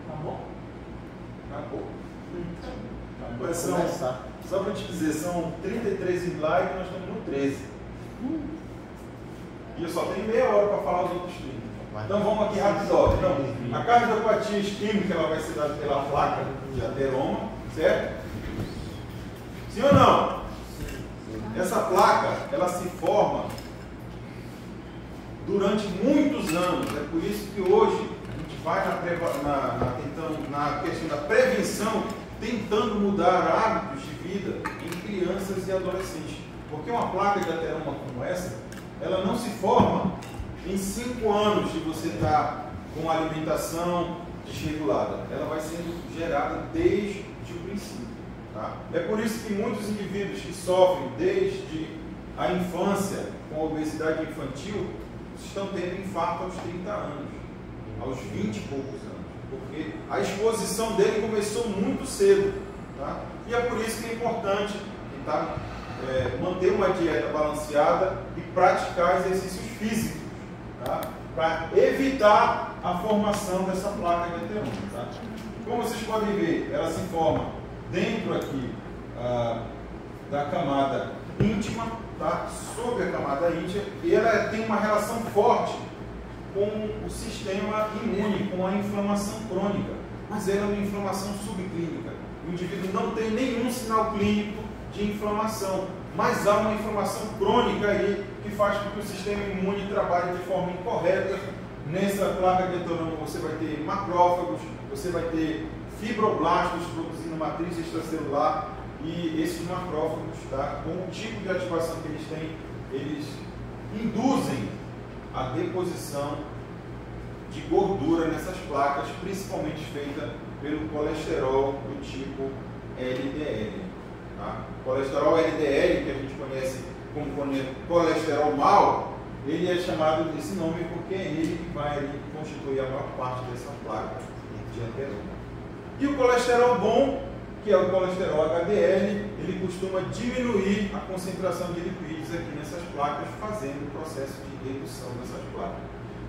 Speaker 4: Tá bom?
Speaker 1: Acabou.
Speaker 2: Começar.
Speaker 1: Só para te dizer, são 33 slides e nós estamos no 13. E eu só tenho meia hora para falar os outros 30. Então vamos aqui rapidão. Então, a carga de apatia química ela vai ser dada pela placa de ateroma, certo? Sim ou não? Essa placa, ela se forma durante muitos anos. É por isso que hoje a gente vai na questão da prevenção, tentando mudar hábitos de vida em crianças e adolescentes. Porque uma placa de ateroma como essa, ela não se forma em 5 anos de você estar com alimentação desregulada. Ela vai sendo gerada desde o princípio. Tá? É por isso que muitos indivíduos que sofrem desde a infância com obesidade infantil estão tendo infarto aos 30 anos, aos 20 e poucos anos. Porque a exposição dele começou muito cedo. Tá? E é por isso que é importante manter uma dieta balanceada e praticar exercícios físicos, tá? Para evitar a formação dessa placa de ateroma. Tá? Como vocês podem ver, ela se forma dentro aqui da camada íntima, tá? Sob a camada íntima, e ela tem uma relação forte com o sistema imune, com a inflamação crônica, mas ela é uma inflamação subclínica. O indivíduo não tem nenhum sinal clínico de inflamação, mas há uma inflamação crônica aí que faz com que o sistema imune trabalhe de forma incorreta. Nessa placa de ateroma você vai ter macrófagos, você vai ter fibroblastos produzindo matriz extracelular, e esses macrófagos, tá, com o tipo de ativação que eles têm, eles induzem a deposição de gordura nessas placas, principalmente feita pelo colesterol do tipo LDL. Tá? Colesterol LDL, que a gente conhece como colesterol mau, ele é chamado desse nome porque é ele que vai ali constituir a maior parte dessa placa de ateroma. E o colesterol bom, que é o colesterol HDL, ele costuma diminuir a concentração de lipídios aqui nessas placas, fazendo o processo de redução dessas placas.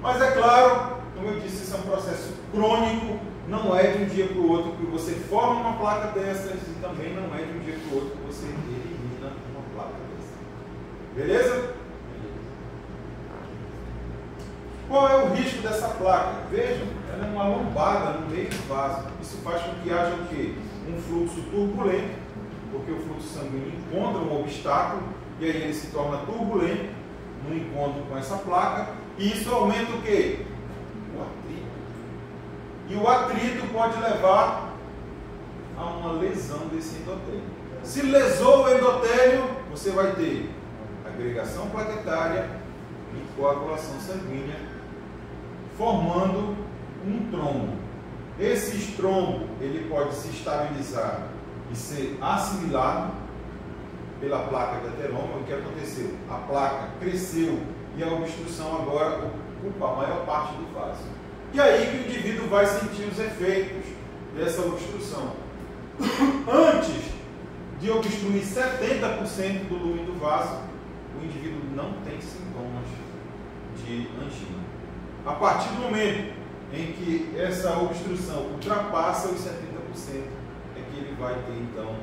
Speaker 1: Mas é claro, como eu disse, isso é um processo crônico, não é de um dia para o outro que você forma uma placa dessas, e também não é de um dia para o outro que você elimina uma placa dessas. Beleza? Qual é o risco dessa placa? Vejam, ela é uma lombada no meio do vaso. Isso faz com que haja o quê? Um fluxo turbulento, porque o fluxo sanguíneo encontra um obstáculo e aí ele se torna turbulento no encontro com essa placa, e isso aumenta o quê? O atrito. E o atrito pode levar a uma lesão desse endotélio. Se lesou o endotélio, você vai ter agregação plaquetária e coagulação sanguínea, formando um trombo. Esse estrombo, ele pode se estabilizar e ser assimilado pela placa de ateroma. O que aconteceu? A placa cresceu e a obstrução agora ocupa a maior parte do vaso. E aí que o indivíduo vai sentir os efeitos dessa obstrução. Antes de obstruir 70% do lumen do vaso, o indivíduo não tem sintomas de angina. A partir do momento em que essa obstrução ultrapassa os 70%, é que ele vai ter então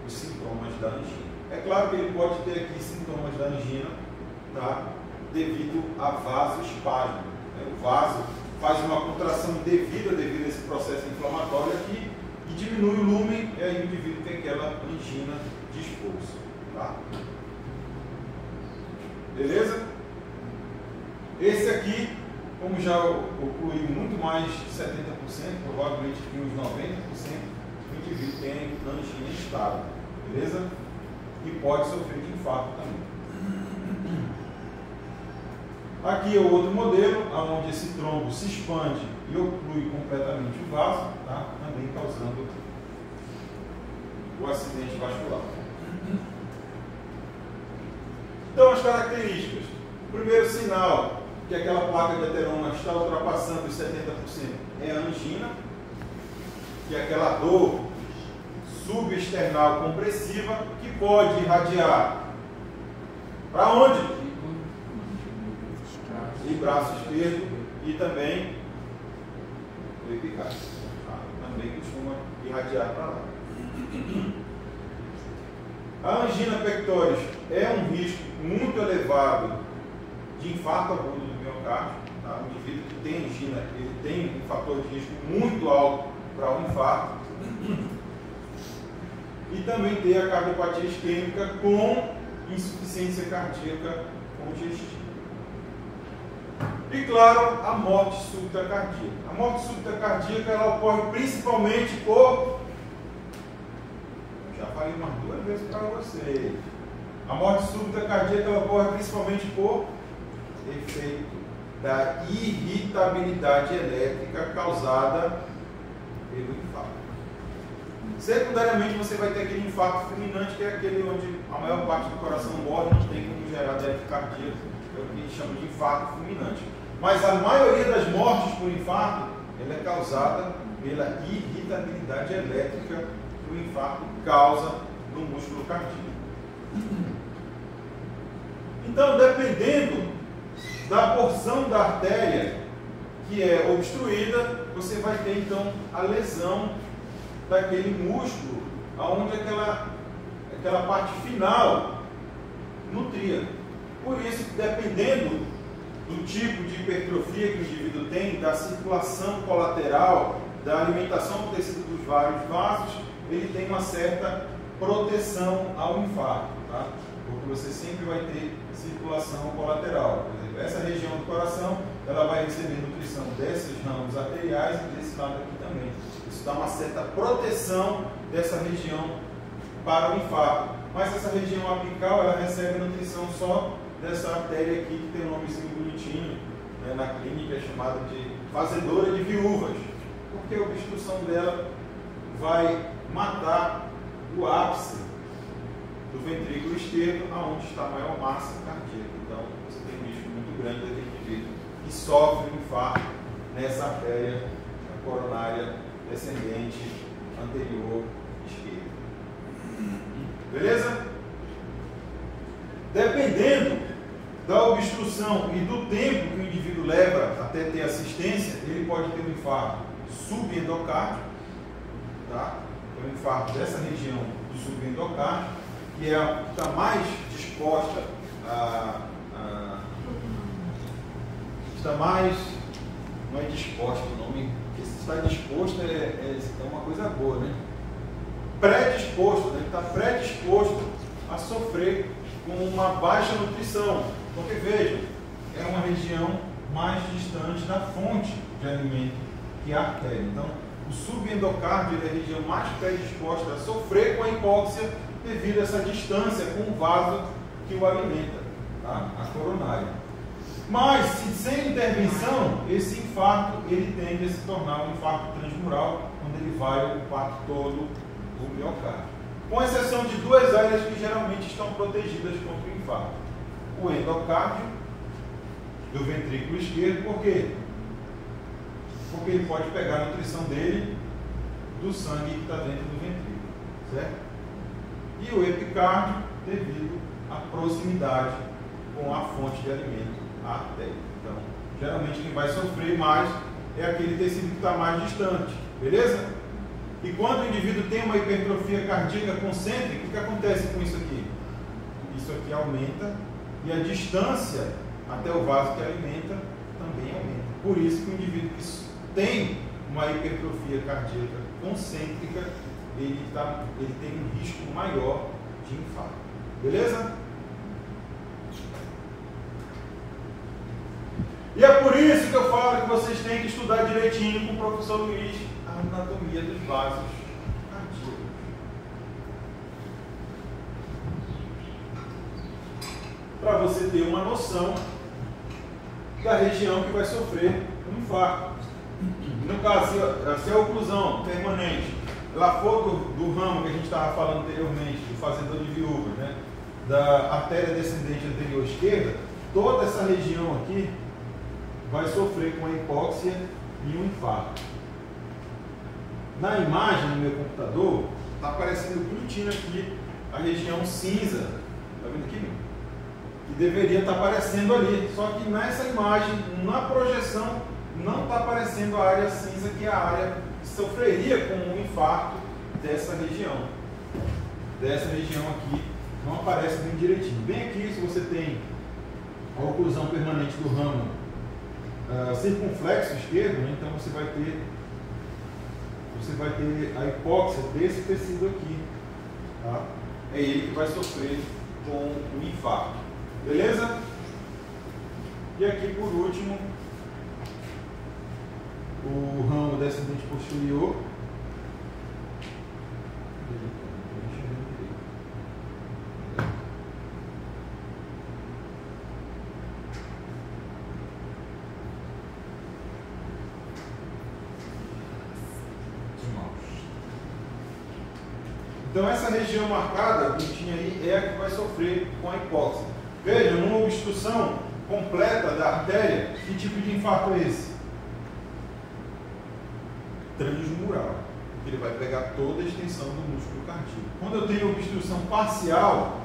Speaker 1: os sintomas da angina. É claro que ele pode ter aqui sintomas da angina, tá? Devido a vasoespasmo. O vaso faz uma contração devida devido a esse processo inflamatório aqui e diminui o lumen, e aí o indivíduo tem aquela angina de esforço. Tá? Beleza? Esse aqui, como já ocluiu muito mais de 70%, provavelmente que uns 90%, o indivíduo tem angina instável. Beleza? e pode sofrer de infarto também. Aqui é o outro modelo, onde esse trombo se expande e oclui completamente o vaso, tá? Também causando o acidente vascular. Então, as características. O primeiro sinal que aquela placa de ateroma está ultrapassando os 70% é a angina, que é aquela dor subesternal compressiva que pode irradiar para onde? E braço esquerdo e também o epicárdio. Também costuma irradiar para lá. A angina pectoris é um risco muito elevado de infarto agudo do miocárdio. Tá? O indivíduo que tem angina, ele tem um fator de risco muito alto para um infarto. E também tem a cardiopatia isquêmica com insuficiência cardíaca congestiva. E claro, a morte súbita cardíaca. A morte súbita cardíaca ela ocorre principalmente por... Já falei umas 2 vezes para vocês. A morte súbita cardíaca ela ocorre principalmente por efeito da irritabilidade elétrica causada pelo infarto. Secundariamente você vai ter aquele infarto fulminante, que é aquele onde a maior parte do coração morre, não tem como gerar débito cardíaco, é o que a gente chama de infarto fulminante. Mas a maioria das mortes por infarto ela é causada pela irritabilidade elétrica que o infarto causa no músculo cardíaco. Então, dependendo da porção da artéria que é obstruída, você vai ter então a lesão daquele músculo, onde aquela parte final nutria. Por isso, dependendo do tipo de hipertrofia que o indivíduo tem, da circulação colateral, da alimentação do tecido dos vários vasos, ele tem uma certa proteção ao infarto, tá? Porque você sempre vai ter circulação colateral. Por exemplo, essa região do coração, ela vai receber nutrição desses ramos arteriais e desse lado aqui também. Isso dá uma certa proteção dessa região para o infarto. Mas essa região apical, ela recebe nutrição só dessa artéria aqui, que tem um nomezinho bonitinho, né, na clínica, é chamada de fazedora de viúvas, porque a obstrução dela vai matar o ápice do ventrículo esquerdo, aonde está a maior massa cardíaca. Então, você tem um risco muito grande daquele indivíduo que sofre um infarto nessa artéria coronária descendente anterior esquerda. Beleza? Dependendo da obstrução e do tempo que o indivíduo leva até ter assistência, ele pode ter um infarto subendocárdio, tá? Um infarto dessa região do subendocárdio, que é a que está mais disposta está mais, não é disposta o nome, porque se está disposto é uma coisa boa, né? Predisposto, né? Está predisposto a sofrer com uma baixa nutrição, porque veja, é uma região mais distante da fonte de alimento que a artéria. Então, o subendocárdio é a região mais predisposta a sofrer com a hipóxia devido a essa distância com o vaso que o alimenta, tá? A coronária. Mas, sem intervenção, esse infarto ele tende a se tornar um infarto transmural, onde ele vai ocupar todo o miocárdio. Com exceção de 2 áreas que geralmente estão protegidas contra o infarto. O endocárdio do ventrículo esquerdo, por quê? Porque ele pode pegar a nutrição dele do sangue que está dentro do ventrículo, certo? E o epicárdio devido à proximidade com a fonte de alimento, a artéria. Então, geralmente quem vai sofrer mais é aquele tecido que está mais distante, beleza? E quando o indivíduo tem uma hipertrofia cardíaca concêntrica, o que acontece com isso aqui? Isso aqui aumenta e a distância até o vaso que alimenta também aumenta. Por isso que o indivíduo que tem uma hipertrofia cardíaca concêntrica, ele tem um risco maior de infarto. Beleza? E é por isso que eu falo que vocês têm que estudar direitinho com o professor Luiz a anatomia dos vasos cardíacos. para você ter uma noção da região que vai sofrer um infarto. No caso, se a oclusão permanente ela for do ramo que a gente estava falando anteriormente, do fazedor de viúvas, né, da artéria descendente anterior esquerda, toda essa região aqui vai sofrer com a hipóxia e um infarto. Na imagem no meu computador, está aparecendo bonitinho aqui a região cinza. Está vendo aqui? Que deveria estar aparecendo ali. Só que nessa imagem, na projeção, não está aparecendo a área cinza, que é a área que sofreria com um infarto dessa região. Dessa região aqui, não aparece bem direitinho. Bem aqui, se você tem a oclusão permanente do ramo circunflexo esquerdo, né, então você vai ter a hipóxia desse tecido aqui. Tá? É ele que vai sofrer com o infarto. Beleza? E aqui por último, o ramo descendente posterior. Então essa região marcada, bonitinha aí, é a que vai sofrer com a hipóxia. Veja, numa obstrução completa da artéria, que tipo de infarto é esse? Transmural. Ele vai pegar toda a extensão do músculo cardíaco. Quando eu tenho obstrução parcial,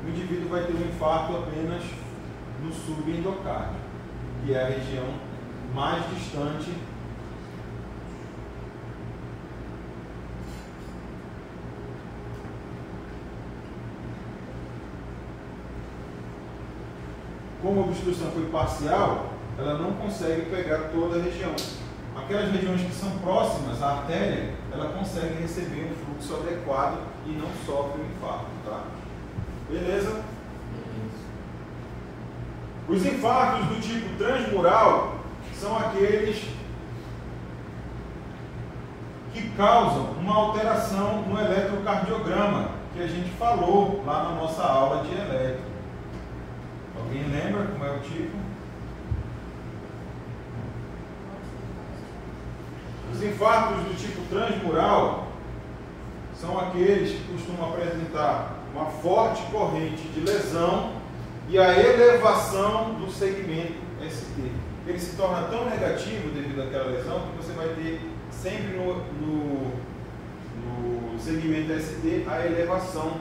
Speaker 1: o indivíduo vai ter um infarto apenas no subendocárdio, que é a região mais distante como a obstrução foi parcial, ela não consegue pegar toda a região. Aquelas regiões que são próximas à artéria, ela consegue receber um fluxo adequado e não sofre um infarto. Tá? Beleza? Os infartos do tipo transmural são aqueles que causam uma alteração no eletrocardiograma, que a gente falou lá na nossa aula de eletro. Alguém lembra como é o tipo? Os infartos do tipo transmural são aqueles que costumam apresentar uma forte corrente de lesão e a elevação do segmento ST. Ele se torna tão negativo devido àquela lesão que você vai ter sempre no segmento ST a elevação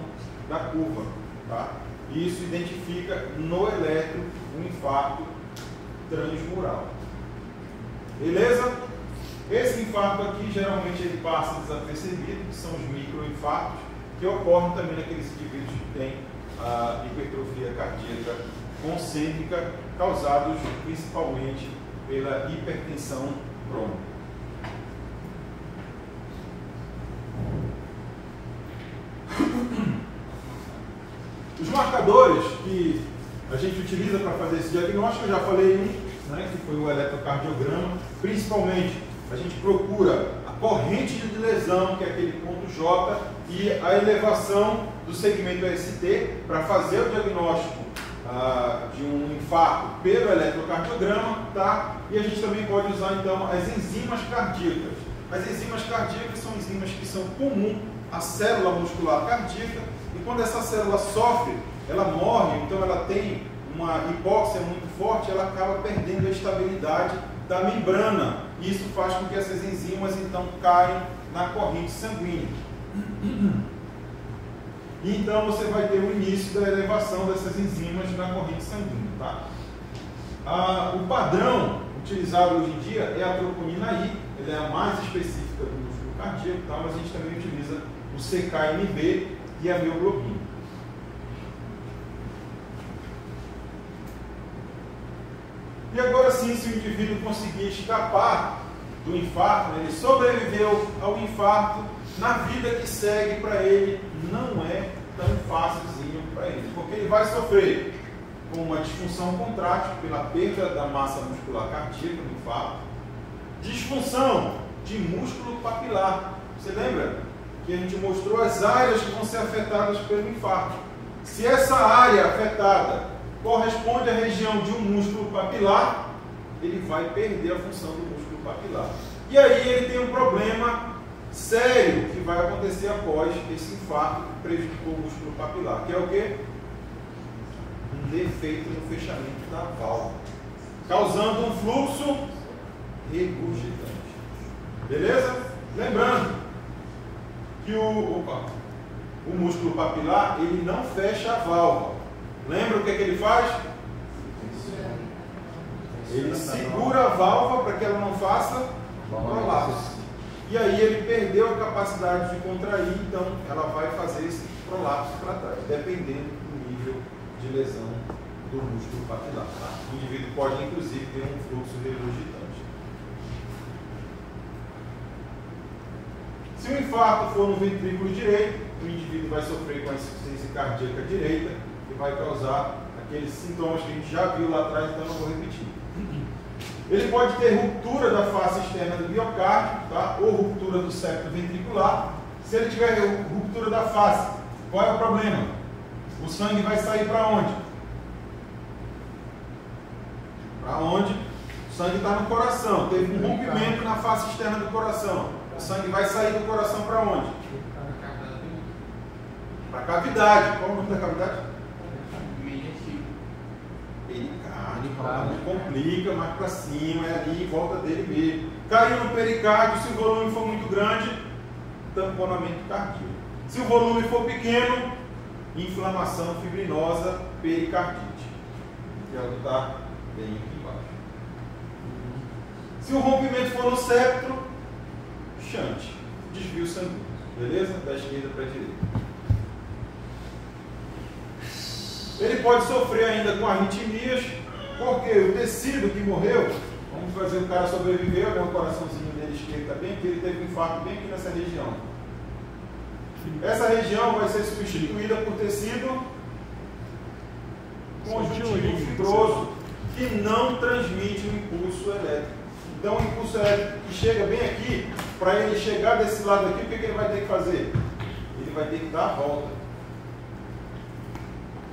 Speaker 1: da curva. Tá? E isso identifica no eletro um infarto transmural. Beleza? Esse infarto aqui, geralmente ele passa desapercebido, que são os microinfartos, que ocorrem também naqueles indivíduos que têm a hipertrofia cardíaca concêntrica, causados principalmente pela hipertensão crônica. Os marcadores que a gente utiliza para fazer esse diagnóstico, eu já falei né, que foi o eletrocardiograma. Principalmente, a gente procura a corrente de lesão, que é aquele ponto J, e a elevação do segmento ST para fazer o diagnóstico de um infarto pelo eletrocardiograma, tá? E a gente também pode usar então as enzimas cardíacas. As enzimas cardíacas são enzimas que são comuns à célula muscular cardíaca, e quando essa célula sofre, ela morre, então ela tem uma hipóxia muito forte, ela acaba perdendo a estabilidade da membrana. E isso faz com que essas enzimas então caem na corrente sanguínea. E então você vai ter o início da elevação dessas enzimas na corrente sanguínea. Tá? O padrão utilizado hoje em dia é a troponina I, ela é a mais específica do músculo cardíaco, tá? Mas a gente também utiliza o CKMB e a mioglobina. E agora sim, se o indivíduo conseguir escapar do infarto, ele sobreviveu ao infarto, na vida que segue para ele não é tão fácilzinho para ele, porque ele vai sofrer com uma disfunção contrátil pela perda da massa muscular cardíaca no infarto, disfunção de músculo papilar. Você lembra que a gente mostrou as áreas que vão ser afetadas pelo infarto? Se essa área afetada corresponde à região de um músculo papilar, ele vai perder a função do músculo papilar. E aí ele tem um problema sério que vai acontecer após esse infarto que prejudicou o músculo papilar, que é o quê? Um defeito no fechamento da válvula, causando um fluxo regurgitante. Beleza? Lembrando que o músculo papilar, ele não fecha a válvula. Lembra o que ele faz? Ele segura a válvula para que ela não faça prolapso. E aí ele perdeu a capacidade de contrair, então ela vai fazer esse prolapso para trás, dependendo do nível de lesão do músculo papilar. Tá? O indivíduo pode inclusive ter um fluxo regurgitante. Se o infarto for no ventrículo direito, o indivíduo vai sofrer com a insuficiência cardíaca direita e vai causar aqueles sintomas que a gente já viu lá atrás, então não vou repetir. Ele pode ter ruptura da face externa do miocárdio, tá? Ou ruptura do septo ventricular. Se ele tiver ruptura da face, qual é o problema? O sangue vai sair para onde? Para onde? O sangue está no coração. Teve um rompimento na face externa do coração. O sangue vai sair do coração para onde? Para a cavidade. Qual é o nome da cavidade? Pericárdio. Complica, mais para cima, é ali em volta dele mesmo. Caiu no pericárdio, se o volume for muito grande, tamponamento cardíaco. Se o volume for pequeno, inflamação fibrinosa, pericardite. Que é o que está bem aqui embaixo. Se o rompimento for no septo, shunt, desvio sanguíneo. Beleza? Da esquerda para a direita. Ele pode sofrer ainda com arritmias, porque o tecido que morreu, vamos fazer o cara sobreviver, olha o coraçãozinho dele esquerdo está bem, porque ele teve um infarto bem aqui nessa região. Essa região vai ser substituída por tecido conjuntivo fibroso, que não transmite o impulso elétrico. Então o impulso elétrico que chega bem aqui, para ele chegar desse lado aqui, o que ele vai ter que fazer? Ele vai ter que dar a volta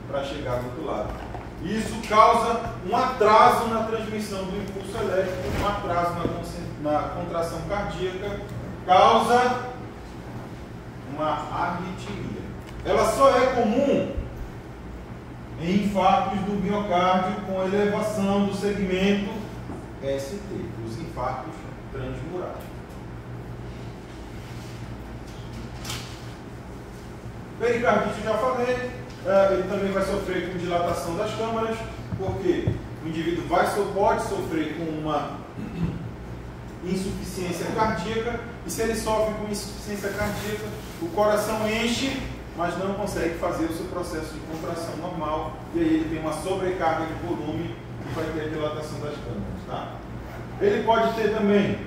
Speaker 1: para chegar do outro lado. Isso causa um atraso na transmissão do impulso elétrico, um atraso na contração cardíaca, causa uma arritmia. Ela só é comum em infartos do miocárdio com elevação do segmento ST, os infartos transmurais. Pericardite, já falei. Ele também vai sofrer com dilatação das câmaras, porque o indivíduo pode sofrer com uma insuficiência cardíaca, e se ele sofre com insuficiência cardíaca, o coração enche, mas não consegue fazer o seu processo de contração normal, e aí ele tem uma sobrecarga de volume e vai ter a dilatação das câmaras. Tá? Ele pode ter também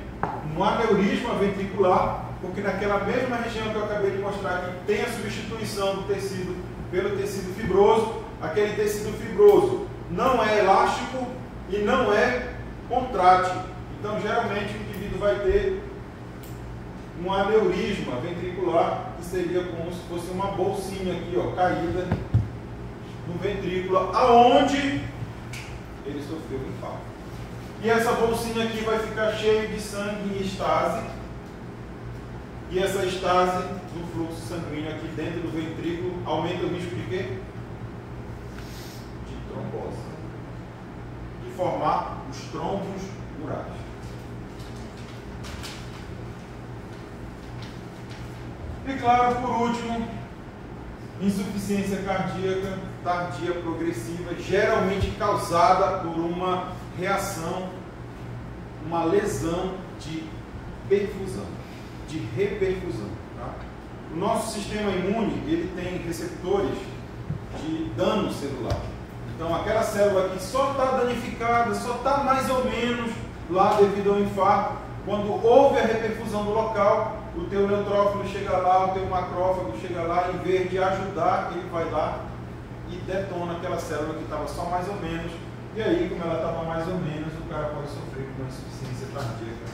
Speaker 1: um aneurisma ventricular, porque naquela mesma região que eu acabei de mostrar aqui, tem a substituição do tecido pelo tecido fibroso. Aquele tecido fibroso não é elástico e não é contrátil. Então, geralmente, o indivíduo vai ter um aneurisma ventricular, que seria como se fosse uma bolsinha aqui, ó, caída no ventrículo, aonde ele sofreu um infarto. E essa bolsinha aqui vai ficar cheia de sangue em estase. E essa estase do fluxo sanguíneo aqui dentro do ventrículo aumenta o risco de quê? De trombose. De formar os trombos murais. E claro, por último, insuficiência cardíaca tardia progressiva, geralmente causada por uma reação, uma lesão de perfusão, de reperfusão. Tá? O nosso sistema imune, ele tem receptores de dano celular. Então aquela célula que só está danificada, só está mais ou menos lá devido ao infarto, quando houve a reperfusão do local, o teu neutrófilo chega lá, o teu macrófago chega lá, em vez de ajudar, ele vai lá e detona aquela célula que estava só mais ou menos, e aí, como ela estava mais ou menos, o cara pode sofrer com uma insuficiência cardíaca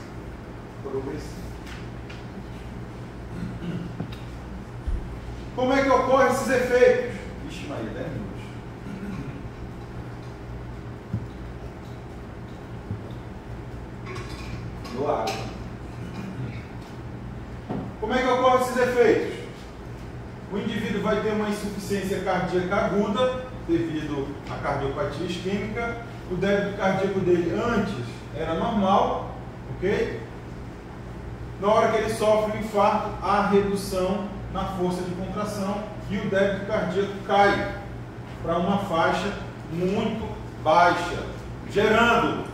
Speaker 1: progressiva. Como é que ocorrem esses efeitos? Vixe Maria, 10 minutos. Do água. Como é que ocorrem esses efeitos? O indivíduo vai ter uma insuficiência cardíaca aguda devido à cardiopatia isquêmica. O débito cardíaco dele antes era normal, ok? Na hora que ele sofre um infarto, há redução na força de contração e o débito cardíaco cai para uma faixa muito baixa, gerando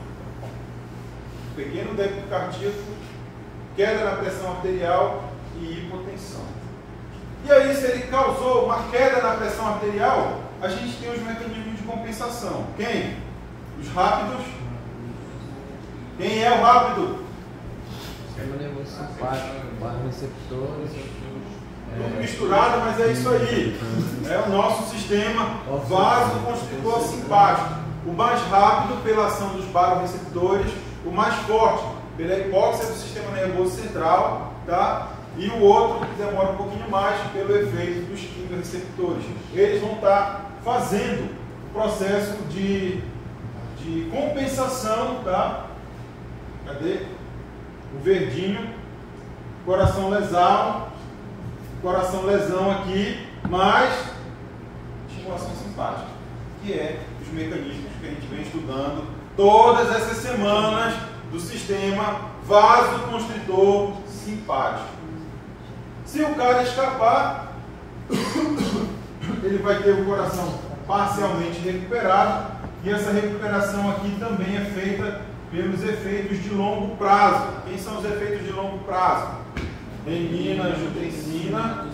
Speaker 1: um pequeno débito cardíaco, queda na pressão arterial e hipotensão. E aí, se ele causou uma queda na pressão arterial, a gente tem os mecanismos de compensação. Quem? Os rápidos. Quem é o rápido?
Speaker 2: Sistema nervoso simpático, receptores.
Speaker 1: Tudo misturado, mas é isso aí. É o nosso sistema vasoconstritor simpático. O mais rápido pela ação dos baroreceptores, o mais forte pela hipóxia do sistema nervoso central, tá? E o outro que demora um pouquinho mais pelo efeito dos quimiorreceptores. Eles vão estar fazendo o processo de compensação, tá? Cadê? O verdinho, coração lesão aqui, mais estimulação simpática, que é os mecanismos que a gente vem estudando todas essas semanas do sistema vasoconstritor simpático. Se o cara escapar, ele vai ter o coração parcialmente recuperado, e essa recuperação aqui também é feita pelos efeitos de longo prazo. Quem são os efeitos de longo prazo? Renina, angiotensina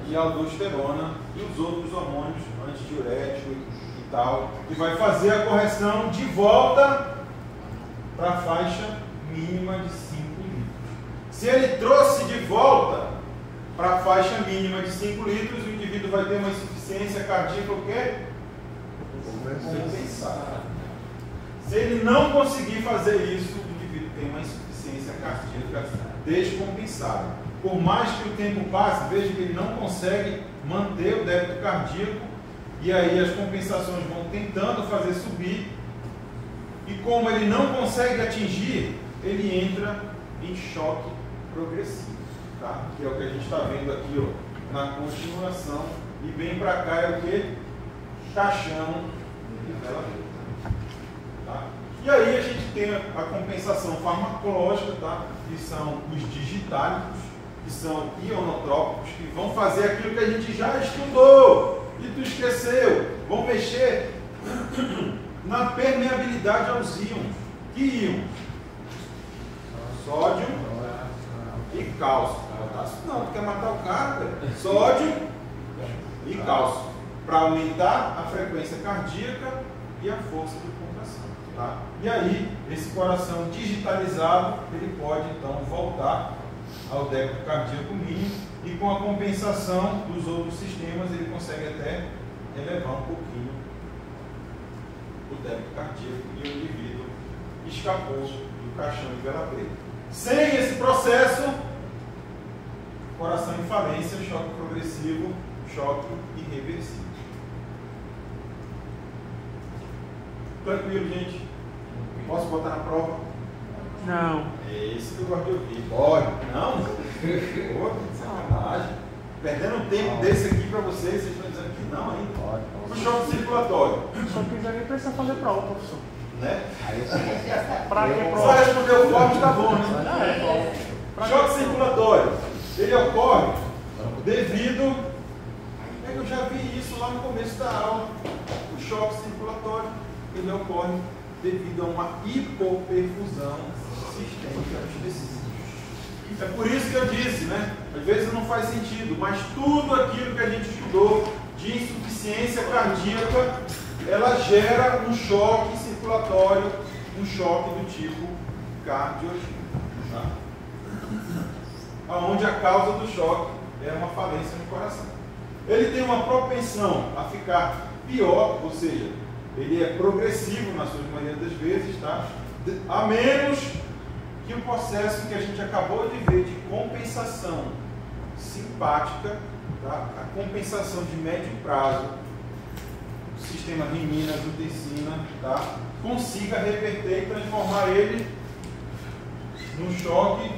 Speaker 1: e aldosterona e os outros hormônios antidiuréticos e tal, que vai fazer a correção de volta para a faixa mínima de 5 litros. Se ele trouxe de volta para a faixa mínima de 5 litros, o indivíduo vai ter uma insuficiência cardíaca o quê? Compensada. Se ele não conseguir fazer isso, o indivíduo tem uma insuficiência cardíaca descompensada. Por mais que o tempo passe, veja que ele não consegue manter o débito cardíaco, e aí as compensações vão tentando fazer subir, e como ele não consegue atingir, ele entra em choque progressivo, tá? Que é o que a gente está vendo aqui, ó, na continuação, e bem para cá é o que? Caixão e vela. Tá? E aí a gente tem a compensação farmacológica, tá? Que são os digitálicos, que são ionotrópicos, que vão fazer aquilo que a gente já estudou e tu esqueceu, vão mexer na permeabilidade aos íons. Que íons? Sódio e cálcio. Não, tu quer matar o cara, velho. Sódio e cálcio, para aumentar a frequência cardíaca e a força de contração. Tá? E aí, esse coração digitalizado, ele pode então voltar ao débito cardíaco mínimo, e com a compensação dos outros sistemas, ele consegue até elevar um pouquinho o débito cardíaco, e o indivíduo escapou do caixão e vela preta. Sem esse processo, coração em falência, choque progressivo, choque irreversível. Tranquilo, gente? Posso botar na prova?
Speaker 4: Não.
Speaker 1: É esse que eu gosto de ouvir. Pode? Não? Pô, sacanagem. Perdendo um tempo desse aqui para vocês estão dizendo que não ainda.
Speaker 2: Pode.
Speaker 1: O choque circulatório.
Speaker 4: Só que já nem precisa fazer prova, professor.
Speaker 1: Né?
Speaker 4: Pra que
Speaker 1: Só
Speaker 4: prova?
Speaker 1: respondeu forte, tá bom, né? Choque circulatório. Ele ocorre devido. É que eu já vi isso lá no começo da aula. O choque circulatório, ele ocorre devido a uma hipoperfusão sistêmica específica. É por isso que eu disse, né? Às vezes não faz sentido, mas tudo aquilo que a gente estudou de insuficiência cardíaca, ela gera um choque circulatório, um choque do tipo cardiogênico, tá? Onde a causa do choque é uma falência no coração. Ele tem uma propensão a ficar pior, ou seja, ele é progressivo na sua maioria das vezes, tá? A menos que o processo que a gente acabou de ver de compensação simpática, tá? A compensação de médio prazo, sistema renina, angiotensina, tá? Consiga reverter e transformar ele num choque.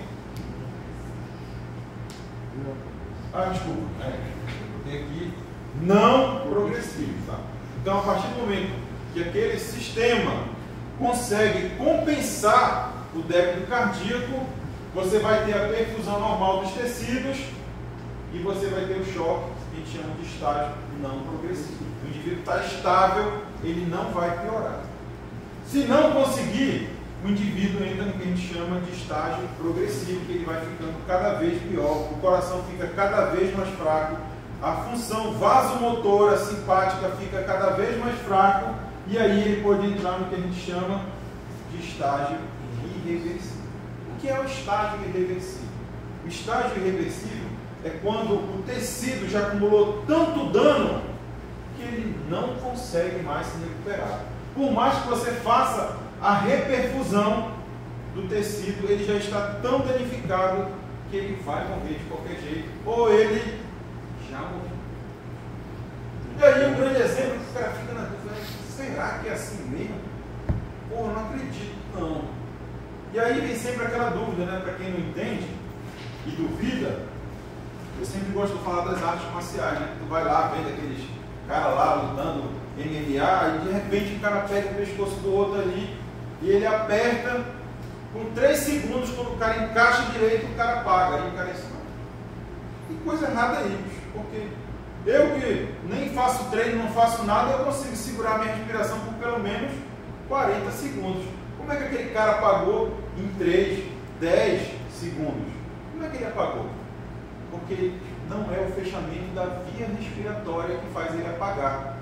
Speaker 1: Desculpa, botei aqui, não progressivo, tá? Então, a partir do momento que aquele sistema consegue compensar o débito cardíaco, você vai ter a perfusão normal dos tecidos e você vai ter o choque que a gente chama de estágio não progressivo. O indivíduo está estável, ele não vai piorar. Se não conseguir, o indivíduo entra no que a gente chama de estágio progressivo, que ele vai ficando cada vez pior, o coração fica cada vez mais fraco, a função vasomotora simpática fica cada vez mais fraco, e aí ele pode entrar no que a gente chama de estágio irreversível. O que é o estágio irreversível? O estágio irreversível é quando o tecido já acumulou tanto dano que ele não consegue mais se recuperar. Por mais que você faça a reperfusão do tecido, ele já está tão danificado que ele vai morrer de qualquer jeito, ou ele já morreu. E aí um grande exemplo que o cara fica na dúvida, será que é assim mesmo? Pô, não acredito, não. E aí vem sempre aquela dúvida, né? Para quem não entende e duvida, eu sempre gosto de falar das artes marciais, né? Tu vai lá, vendo aqueles caras lá lutando MMA, e de repente o cara pega o pescoço do outro ali, e ele aperta, com 3 segundos, quando o cara encaixa direito, o cara apaga. Aí o cara diz, que coisa errada aí, bicho, porque eu que nem faço treino, não faço nada, eu consigo segurar a minha respiração por pelo menos 40 segundos. Como é que aquele cara apagou em 3, 10 segundos? Como é que ele apagou? Porque não é o fechamento da via respiratória que faz ele apagar.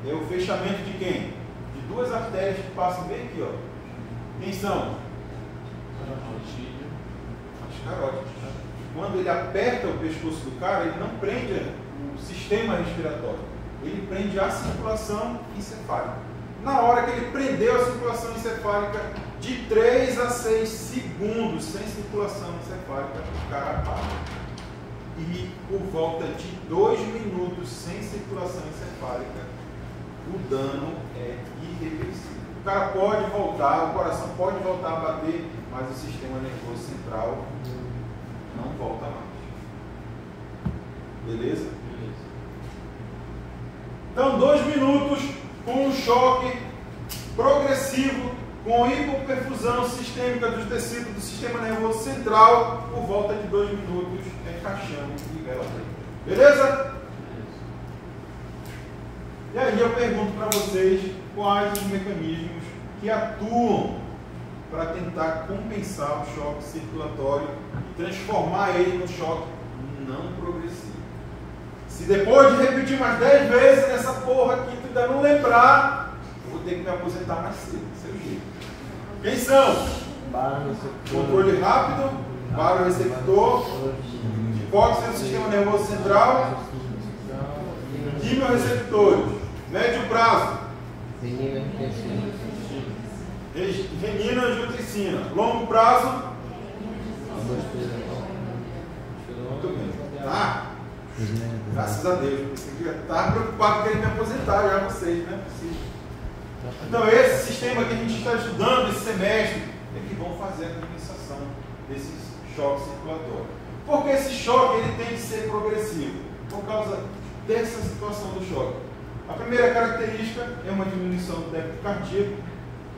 Speaker 1: É o fechamento de quem? De 2 artérias que passam bem aqui, ó. Quem são? As carótidas. Quando ele aperta o pescoço do cara, ele não prende o sistema respiratório. Ele prende a circulação encefálica. Na hora que ele prendeu a circulação encefálica, de 3 a 6 segundos sem circulação encefálica, o cara apaga. E por volta de 2 minutos sem circulação encefálica, o dano é irreversível. O cara pode voltar, o coração pode voltar a bater, mas o sistema nervoso central não volta mais. Beleza? Então, 2 minutos com um choque progressivo, com hipoperfusão sistêmica dos tecidos do sistema nervoso central, por volta de 2 minutos, encaixamos e vela preta. Beleza? E aí eu pergunto para vocês quais os mecanismos que atuam para tentar compensar o choque circulatório e transformar ele num choque não progressivo. Se depois de repetir mais 10 vezes nessa porra aqui, tu ainda não lembrar, eu vou ter que me aposentar mais cedo, seu jeito. Quem são? Controle rápido, baroreceptor, hipóxia do sistema nervoso central, quimioreceptores, médio prazo, renina, angiotensina, longo prazo, muito bem. Ah, graças a Deus, eu estava preocupado com ele me aposentar já vocês, não é possível. Então esse sistema que a gente está estudando esse semestre é que vão fazer a compensação desses choques circulatórios. Porque esse choque ele tem que ser progressivo, por causa dessa situação do choque. A primeira característica é uma diminuição do débito cardíaco,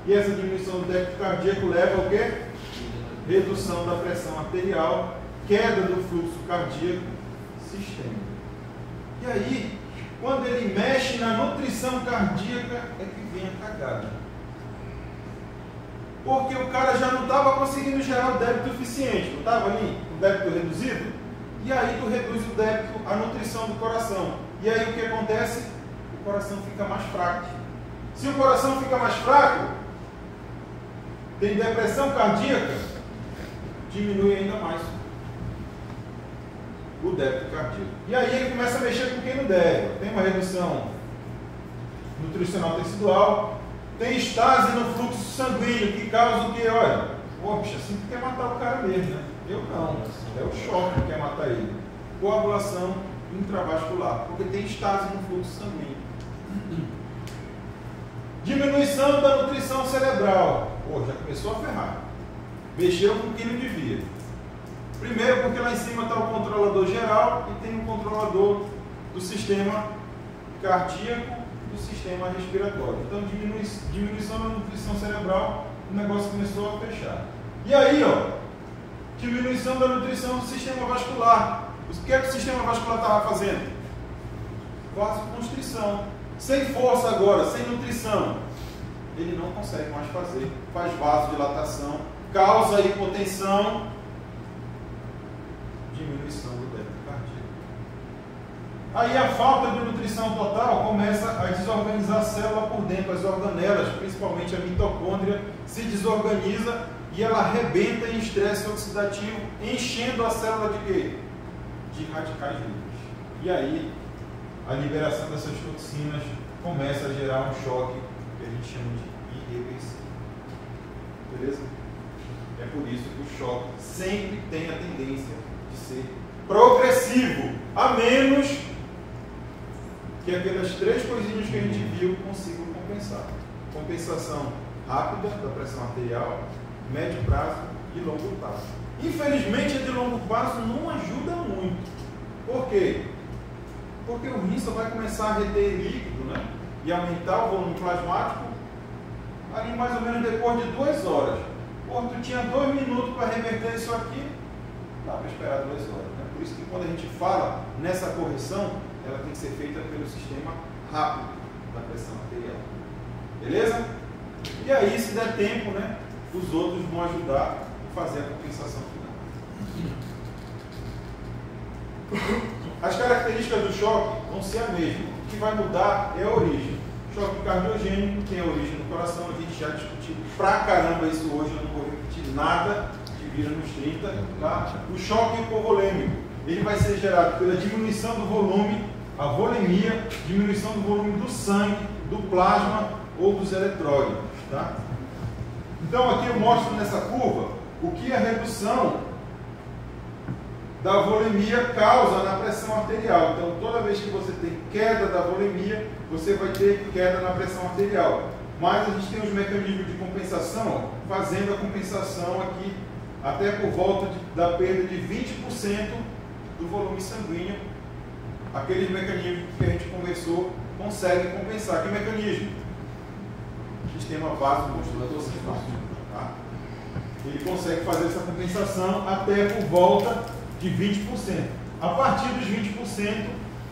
Speaker 1: e essa diminuição do débito cardíaco leva ao quê? Redução da pressão arterial, queda do fluxo cardíaco sistêmico. E aí, quando ele mexe na nutrição cardíaca, é que vem a cagada. Porque o cara já não estava conseguindo gerar o débito eficiente, não estava ali, o débito reduzido? E aí tu reduz o débito, a nutrição do coração. E aí o que acontece? O coração fica mais fraco. Se o coração fica mais fraco, tem depressão cardíaca, diminui ainda mais o débito cardíaco. E aí ele começa a mexer com quem não deve. Tem uma redução nutricional tecidual, tem estase no fluxo sanguíneo, que causa o que? Olha, pô, bicho, assim tu quer matar o cara mesmo, né? Eu não, é o choque que quer matar ele. Coagulação intravascular, porque tem estase no fluxo sanguíneo. Diminuição da nutrição cerebral. Pô, já começou a ferrar. Mexeu com o que não devia. Primeiro porque lá em cima está o controlador geral e tem o controlador do sistema cardíaco e do sistema respiratório. Então, diminuição da nutrição cerebral, o negócio começou a fechar. E aí, ó, diminuição da nutrição do sistema vascular. O que é que o sistema vascular estava fazendo? Vasoconstrição. Sem força agora, sem nutrição. Ele não consegue mais fazer. Faz vasodilatação, causa hipotensão, diminuição do débito cardíaco. Aí a falta de nutrição total começa a desorganizar a célula por dentro, as organelas, principalmente a mitocôndria, se desorganiza e ela arrebenta em estresse oxidativo, enchendo a célula de quê? De radicais livres. E aí a liberação dessas toxinas começa a gerar um choque que a gente chama de irreversível. Beleza? É por isso que o choque sempre tem a tendência de ser progressivo, a menos que aquelas três coisinhas que a gente viu consigam compensar. Compensação rápida da pressão arterial, médio prazo e longo prazo. Infelizmente, a de longo prazo não ajuda muito. Por quê? Porque o rim só vai começar a reter líquido, né? E aumentar o volume plasmático ali mais ou menos depois de 2 horas. Pô, tu tinha 2 minutos para reverter isso aqui, dá para esperar 2 horas. Né? Por isso que quando a gente fala nessa correção, ela tem que ser feita pelo sistema rápido da pressão arterial. Beleza? E aí, se der tempo, né, os outros vão ajudar a fazer a compensação final. As características do choque vão ser a mesma. O que vai mudar é a origem. Choque cardiogênico tem a origem no coração. A gente já discutiu pra caramba isso hoje. Eu não vou repetir nada que vira nos 30. Tá? O choque hipovolêmico, ele vai ser gerado pela diminuição do volume, a volemia, diminuição do volume do sangue, do plasma ou dos eletrólitos. Tá? Então aqui eu mostro nessa curva o que a redução da volemia causa na pressão arterial. Então, toda vez que você tem queda da volemia, você vai ter queda na pressão arterial. Mas a gente tem os mecanismos de compensação, fazendo a compensação aqui até por volta da perda de 20% do volume sanguíneo. Aqueles mecanismos que a gente conversou conseguem compensar. Que mecanismo? Sistema vasoconstritor simpático. Tá? Ele consegue fazer essa compensação até por volta de 20%. A partir dos 20%,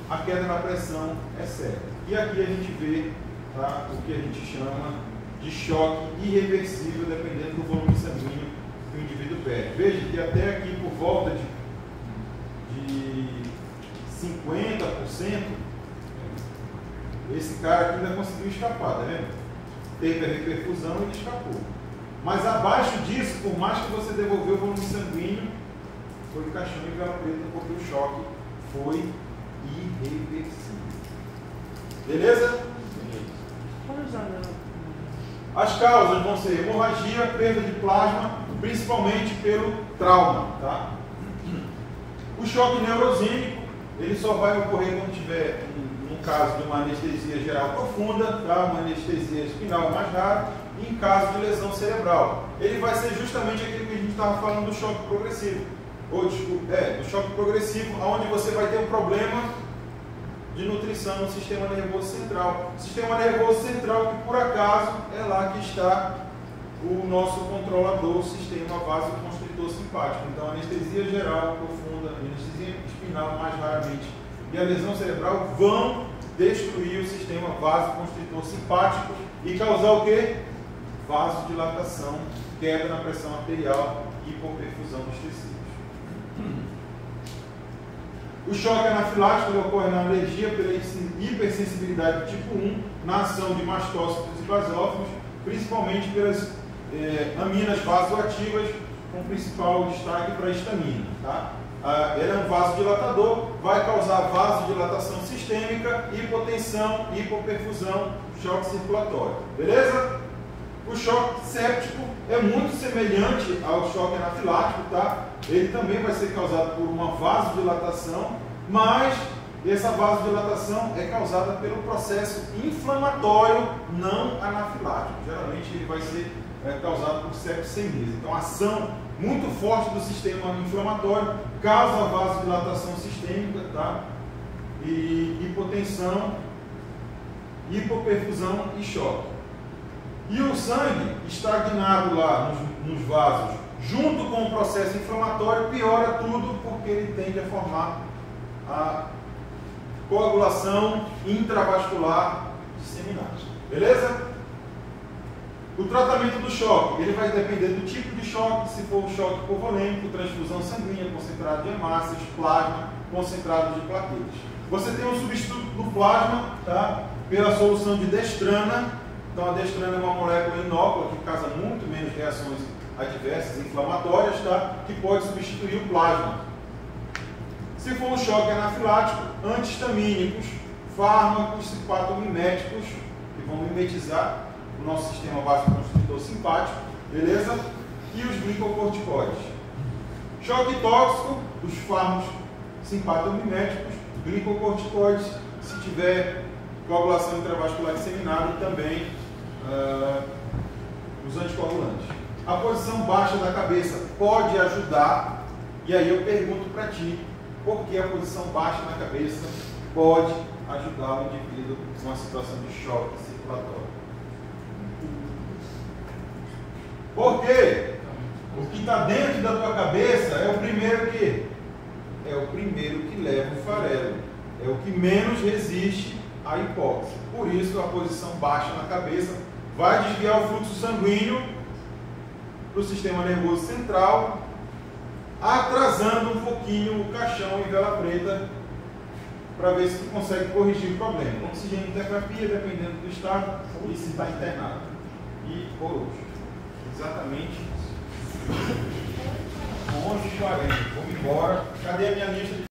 Speaker 1: a queda na pressão é séria. E aqui a gente vê, tá, o que a gente chama de choque irreversível, dependendo do volume sanguíneo que o indivíduo perde. Veja que até aqui, por volta de 50%, esse cara aqui ainda conseguiu escapar, tá vendo? Teve a reperfusão e ele escapou. Mas abaixo disso, por mais que você devolveu o volume sanguíneo, foi caixão e vela preta, porque o choque foi irreversível. Beleza? As causas vão ser hemorragia, perda de plasma, principalmente pelo trauma. Tá? O choque neurogênico, ele só vai ocorrer quando tiver, no caso de uma anestesia geral profunda, tá? Uma anestesia espinal mais rara, e em caso de lesão cerebral. Ele vai ser justamente aquilo que a gente estava falando do choque progressivo. Ou do choque progressivo, onde você vai ter um problema de nutrição no sistema nervoso central. Sistema nervoso central que, por acaso, é lá que está o nosso controlador, o sistema vasoconstritor simpático. Então, anestesia geral profunda, anestesia espinal mais raramente e a lesão cerebral vão destruir o sistema vasoconstritor simpático e causar o quê? Vasodilatação, queda na pressão arterial e hipoperfusão dos tecidos. O choque anafilático ocorre na alergia pela hipersensibilidade tipo 1, na ação de mastócitos e basófilos, principalmente pelas aminas vasoativas, com principal destaque para a histamina. Tá? Ela é um vasodilatador, vai causar vasodilatação sistêmica, hipotensão, hipoperfusão, choque circulatório. Beleza? O choque séptico é muito semelhante ao choque anafilático, tá? Ele também vai ser causado por uma vasodilatação, mas E essa vasodilatação é causada pelo processo inflamatório não anafilático. Geralmente ele vai ser causado por septicemia. Então, a ação muito forte do sistema inflamatório causa vasodilatação sistêmica, tá? E hipotensão, hipoperfusão e choque. E o sangue estagnado lá nos vasos, junto com o processo inflamatório, piora tudo porque ele tende a formar a coagulação intravascular disseminada. Beleza? O tratamento do choque, ele vai depender do tipo de choque, se for um choque hipovolêmico, transfusão sanguínea, concentrado de hemácias, plasma, concentrado de plaquetas. Você tem um substituto do plasma, tá? Pela solução de destrana. Então a destrana é uma molécula inócua que causa muito menos reações adversas inflamatórias, tá? Que pode substituir o plasma. Se for um choque anafilático, antihistamínicos, fármacos cipatomiméticos, que vão mimetizar o nosso sistema vasoconstritor simpático, beleza? E os glicocorticoides. Choque tóxico, os fármacos simpatomiméticos, glicocorticoides, se tiver coagulação intravascular disseminada, e também os anticoagulantes. A posição baixa da cabeça pode ajudar, e aí eu pergunto para ti, por que a posição baixa na cabeça pode ajudar o indivíduo numa situação de choque circulatório? Porque o que está dentro da tua cabeça é o primeiro que? É o primeiro que leva o farelo. É o que menos resiste à hipóxia. Por isso, a posição baixa na cabeça vai desviar o fluxo sanguíneo para o sistema nervoso central, atrasando um pouquinho o caixão e vela preta, para ver se tu consegue corrigir o problema. Oxigenoterapia, dependendo do estado, e se está internado. E por hoje. Exatamente 11h40. Vamos embora. Cadê a minha lista de